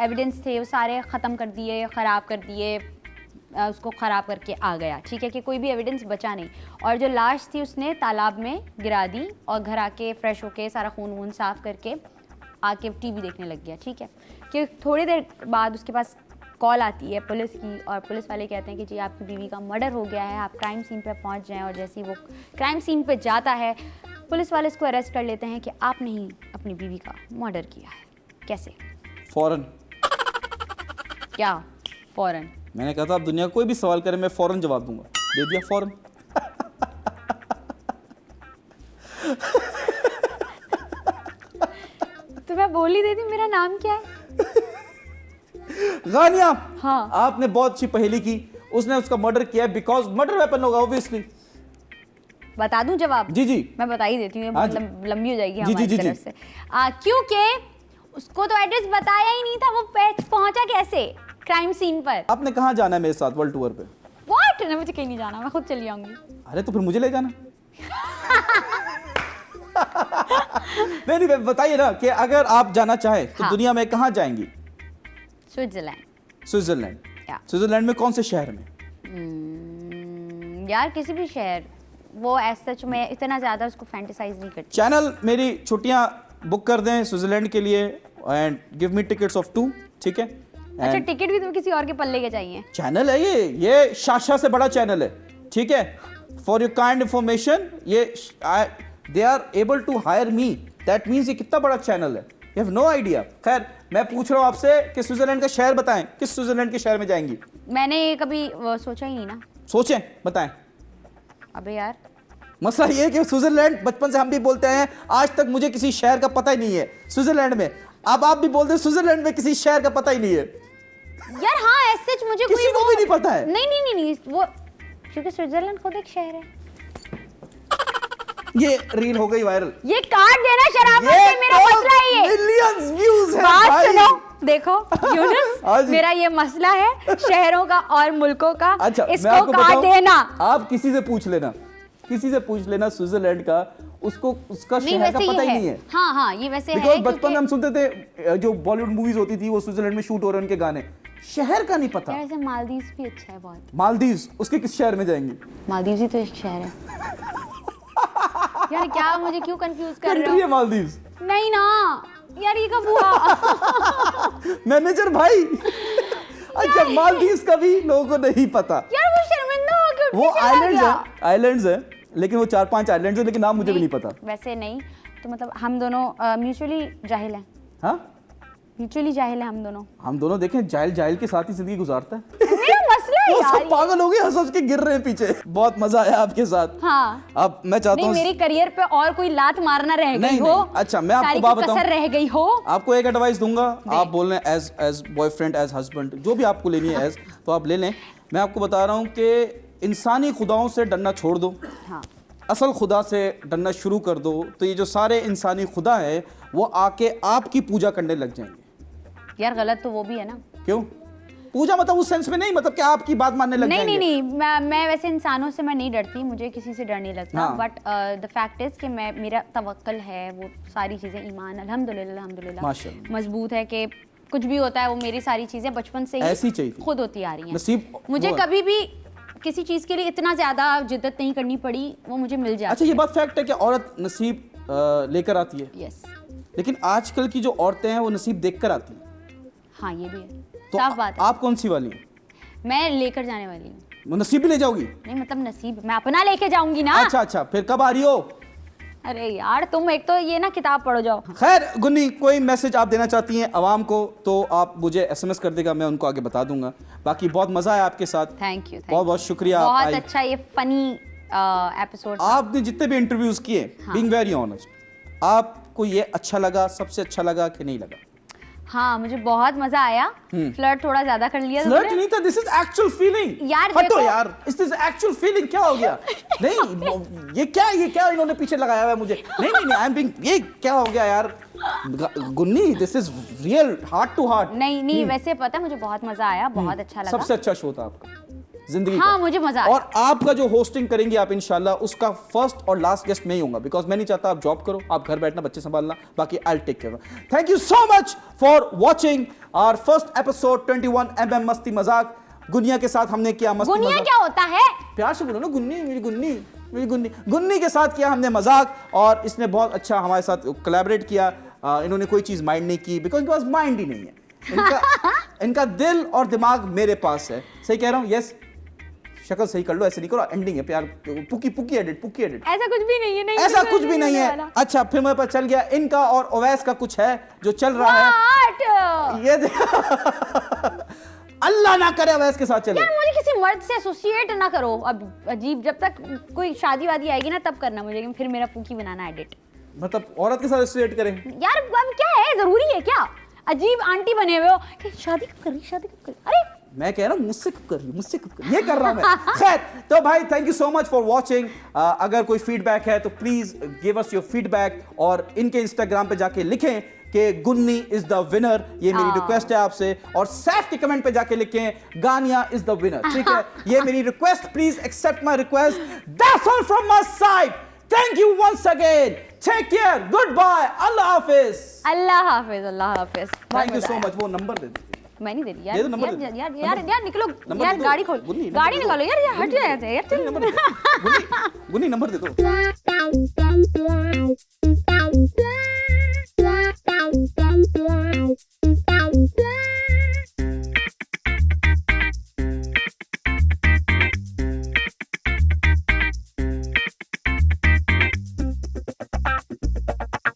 एविडेंस थे वो सारे ख़त्म कर दिए, ख़राब कर दिए, उसको ख़राब करके आ गया, ठीक है, कि कोई भी एविडेंस बचा नहीं। और जो लाश थी उसने तालाब में गिरा दी और घर आके फ्रेश होके सारा खून वून साफ़ करके आके टीवी देखने लग गया, ठीक है। कि थोड़ी देर बाद उसके पास कॉल आती है पुलिस की, और पुलिस वाले कहते हैं कि जी आपकी बीवी का मर्डर हो गया है, आप क्राइम सीन पे पहुंच जाएं। और जैसे ही वो क्राइम सीन पे जाता है, पुलिस वाले इसको अरेस्ट कर लेते हैं कि आपने ही अपनी बीवी का मर्डर किया है। कैसे? फौरन। क्या फौरन? मैंने कहा था आप दुनिया का कोई भी सवाल करें मैं फौरन जवाब दूंगा, दे दिया फौरन। तो मैं बोल ही देती, मेरा नाम क्या है? गानिया, हाँ। आपने बहुत अच्छी पहेली की। उसने उसका मर्डर किया है बिकॉज मर्डर वेपन होगा ऑब्वियसली। बता दूं जवाब? जी जी, मैं बता ही देती हूँ, हाँ बहुत लंबी हो जाएगी जी, हमारी जी, जी, तरफ जी। से। क्योंकि उसको तो एड्रेस बताया ही नहीं था, वो पहुंचा कैसे क्राइम सीन पर? आपने कहाँ जाना है मेरे साथ वर्ल्ड टूर पे? व्हाट? नहीं, मुझे कहीं नहीं जाना, मैं खुद चली जाऊंगी। अरे तो फिर मुझे ले जाना। नहीं, बताइए ना कि अगर आप जाना चाहें तो हाँ। दुनिया में कहाँ जाएंगी? स्विट्जरलैंड। स्विट्जरलैंड। क्या? स्विट्जरलैंड में कौन से शहर में? यार किसी भी शहर, वो ऐसा सच में इतना ज्यादा उसको फैंटेसाइज नहीं करती। चैनल मेरी छुट्टियां बुक कर दें स्विट्जरलैंड के लिए and give me tickets of 2, ठीक है? अच्छा, टिकट भी तुम्हें किसी और के पल्ले के चाहिए? चैनल है ये शाशा से बड़ा चैनल है, ठीक है? फॉर योर काइंड इंफॉर्मेशन, ये they are able to hire me, that means ये कितना बड़ा चैनल है, यू हैव नो आइडिया। खैर, मैं पूछ रहा हूँ आपसे कि स्विट्जरलैंड का शहर बताएं, किस स्विट्जरलैंड के शहर में जाएंगी? मैंने कभी सोचा ही नहीं ना। सोचें, बताएं। अबे यार, मसला ये है कि स्विट्जरलैंड, बचपन से हम भी बोलते हैं, आज तक मुझे किसी शहर का पता ही नहीं है स्विट्जरलैंड में। अब आप भी बोलते हैं स्विट्जरलैंड में किसी शहर का पता ही नहीं है। यार हाँ, ऐसे मुझे किसी को भी नहीं पता है। नहीं, वो क्योंकि स्विट्जरलैंड खुद एक शहर है। ये रील हो गई वायरल। ये काट देना शराब से, मेरा मसला है ये। मिलियंस व्यूज है बात भाई। सुनो, देखो हाँ यूनुस, जी। मेरा ये मसला है शहरों का और मुल्कों का। अच्छा, मैं इसको आपको काट बताऊं, देना। आप किसी से पूछ लेना, स्विट्जरलैंड का, उसको उसका नहीं, शहर का वैसे पता ये ही नहीं है। हाँ, ये वैसे है बिकॉज बचपन क्योंकि में हम सुनते थे जो बॉलीवुड मूवीज होती थी वो स्विट्जरलैंड में शूट हो रहे हैं उनके गाने, शहर का नहीं पता। यार ऐसे मालदीव्स भी अच्छा है बहुत। मालदीव्स, उसके किस शहर में जाएंगे? मालदीव्स ही तो एक शहर है। यार क्या, मुझे क्यों कंफ्यूज कर रहे कंट्री है हो? मालदीव्स। नहीं ना यार, ये कब हुआ? मैनेजर भाई। अच्छा, मालदीव्स का भी लोगों को नहीं पता। यार वो शर्मिंदा हो गया। वो आइलैंड्स है, लेकिन वो 4-5 आइलैंड्स है, लेकिन नाम मुझे भी नहीं पता। वैसे नहीं तो मतलब हम दोनों म्यूचुअली जाहिल हैं। हाँ, म्यूचुअली जाहिल हैं हम दोनों। देखें, जाहिल के साथ ही जिंदगी गुजारता है। मेरा मसला है वो यार सब ये। पागल हो गए, हंस के गिर रहे हैं पीछे। बहुत मजा आया आपके साथ। हाँ। अब मैं चाहता नहीं, हूँ मेरे करियर पे और कोई लात मारना रह गई नहीं, हो। नहीं। अच्छा, मैं आपको सारी बात की बताऊं, कसर रह गई हो। आपको एक एडवाइस दूंगा, आप बोल रहे हैं एज बॉयफ्रेंड, एज हस्बैंड, जो भी आपको लेनी है एज, तो आप ले लें। मैं आपको बता रहा हूँ कि इंसानी खुदाओं से डरना छोड़ दो, हाँ। असल खुदा से डरना शुरू कर दो, तो ये जो सारे इंसानी खुदा है वो आके आपकी पूजा करने लग जाएंगे। यार गलत तो वो भी है ना। क्यों? पूजा मतलब उस सेंस में नहीं, मतलब कि आपकी बात मानने लग नहीं जाएंगे? नहीं मैं वैसे इंसानों से मैं नहीं डरती, मुझे किसी से डर नहीं लगता, हाँ। बट द फैक्ट इज कि मेरा तवक्कल है, वो सारी चीज़ें ईमान अल्हम्दुलिल्लाह माशाल्लाह। मजबूत है कि कुछ भी होता है वो मेरी सारी चीज़ें बचपन से ऐसी ही चाहिए थी। खुद होती आ रही हैं। नसीब मुझे हुआ। कभी भी किसी चीज़ के लिए इतना ज़्यादा जिद्दत नहीं करनी पड़ी, वो मुझे मिल जाती अच्छा, ये बात फैक्ट है कि औरत नसीब लेकर आती है, यस, लेकिन आजकल की जो औरतें हैं वो नसीब देखकर आती हैं। हाँ ये भी है, तो साफ बात है। आप कौन सी वाली हैं? मैं लेकर जाने वाली हूँ, वो नसीब भी ले जाओगी? नहीं मतलब नसीब मैं अपना लेके जाऊंगी ना। अच्छा अच्छा, फिर कब आ रही हो? अरे यार तुम एक तो ये ना किताब पढ़ो जाओ। खैर गुन्नी, कोई मैसेज आप देना चाहती हैं आवाम को तो आप मुझे SMS कर देगा, मैं उनको आगे बता दूंगा। बाकी बहुत मज़ा आया आपके साथ, थैंक यू, बहुत बहुत शुक्रिया। आप बहुत आई। अच्छा ये फनी एपिसोड। आपने जितने भी इंटरव्यूज किए, बीइंग वेरी ऑनेस्ट, आपको ये अच्छा लगा, सबसे अच्छा लगा कि नहीं लगा? हाँ मुझे बहुत मजा आया, फ्लर्ट थोड़ा ज्यादा कर लिया फ्लर्ट तुमने। नहीं था, दिस इज एक्चुअल फीलिंग। यार हटो देखो। यार, इस दिस एक्चुअल फीलिंग क्या हो गया? नहीं ये क्या इन्होंने पीछे लगाया हुआ है मुझे? नहीं आई एम बीइंग, ये क्या हो गया यार? Gunni, this is real, heart to heart. नहीं वैसे पता है मुझे बहुत मजा आया, बहुत अच्छा लगा। सबसे अच्छा शो था आपका जिंदगी हाँ का। मुझे मजा आया। और आपका जो होस्टिंग करेंगे आप इंशाल्लाह, उसका फर्स्ट और लास्ट गेस्ट मैं ही होऊंगा, बिकॉज मैं नहीं चाहता आप जॉब करो, आप घर बैठना, बच्चे संभालना, बाकी I take care. Thank you so much for watching our first episode 21 Masti मजाक। गुनिया के साथ हमने किया मस्ती गुनिया मजाक। क्या होता है? प्यार से बोलो ना, गुन्नी, मेरी गुन्नी, मेरी गुन्नी। गुन्नी के साथ किया हमने मजाक और इसने बहुत अच्छा हमारे साथ कोलैबोरेट किया। इन्होंने कोई चीज़ माइंड नहीं की, बिकॉज इनके पास माइंड ही नहीं है। इनका दिल और दिमाग मेरे पास है। सही कह रहा हूँ? यस, शक्ल सही कर लो, ऐसे नहीं करो, एंडिंग है प्यार, पुकी एडिट। ऐसा कुछ भी नहीं है, नहीं ऐसा कुछ भी नहीं है। अच्छा, फिर मेरे पास चल गया इनका और ओवैस का कुछ है जो चल रहा है। ये अल्लाह ना करे ओवैस के साथ चले। यार मुझे किसी मर्द से एसोसिएट ना करो, अब अजीब, जब तक कोई शादी वादी आएगी ना तब करना मुझे, फिर मेरा पुकी बनाना एडिट। मतलब औरत के साथ एसोसिएट करें? यार अब क्या है, जरूरी है क्या? अजीब आंटी बने हुए हो कि शादी कब करी? अरे मैं कह रहा हूँ मुझसे कब कर, ये कर रहा हूँ मैं। खैर, तो भाई thank you so much for watching. अगर कोई फीडबैक है तो please give us your feedback, और इनके इंस्टाग्राम पे जाके लिखें कि गुन्नी इज द विनर, ये मेरी रिक्वेस्ट है आपसे। और सैफ के कमेंट पे जाके लिखें गानिया इज द विनर, ठीक है? ये मेरी request, please accept my request. That's all from my side. Thank you once again, take care, good bye, अल्लाह हाफिज। अल्लाह हाफिज। Thank you so much. वो नंबर दे दो। मैं नहीं दे रही दे दो नंबर, यार निकलो नंबर यार, दे दो। गाड़ी खोल, गुन्नी, गाड़ी नंबर निकालो यार, हट जाए यार, गुन्नी नंबर दे दो। चल।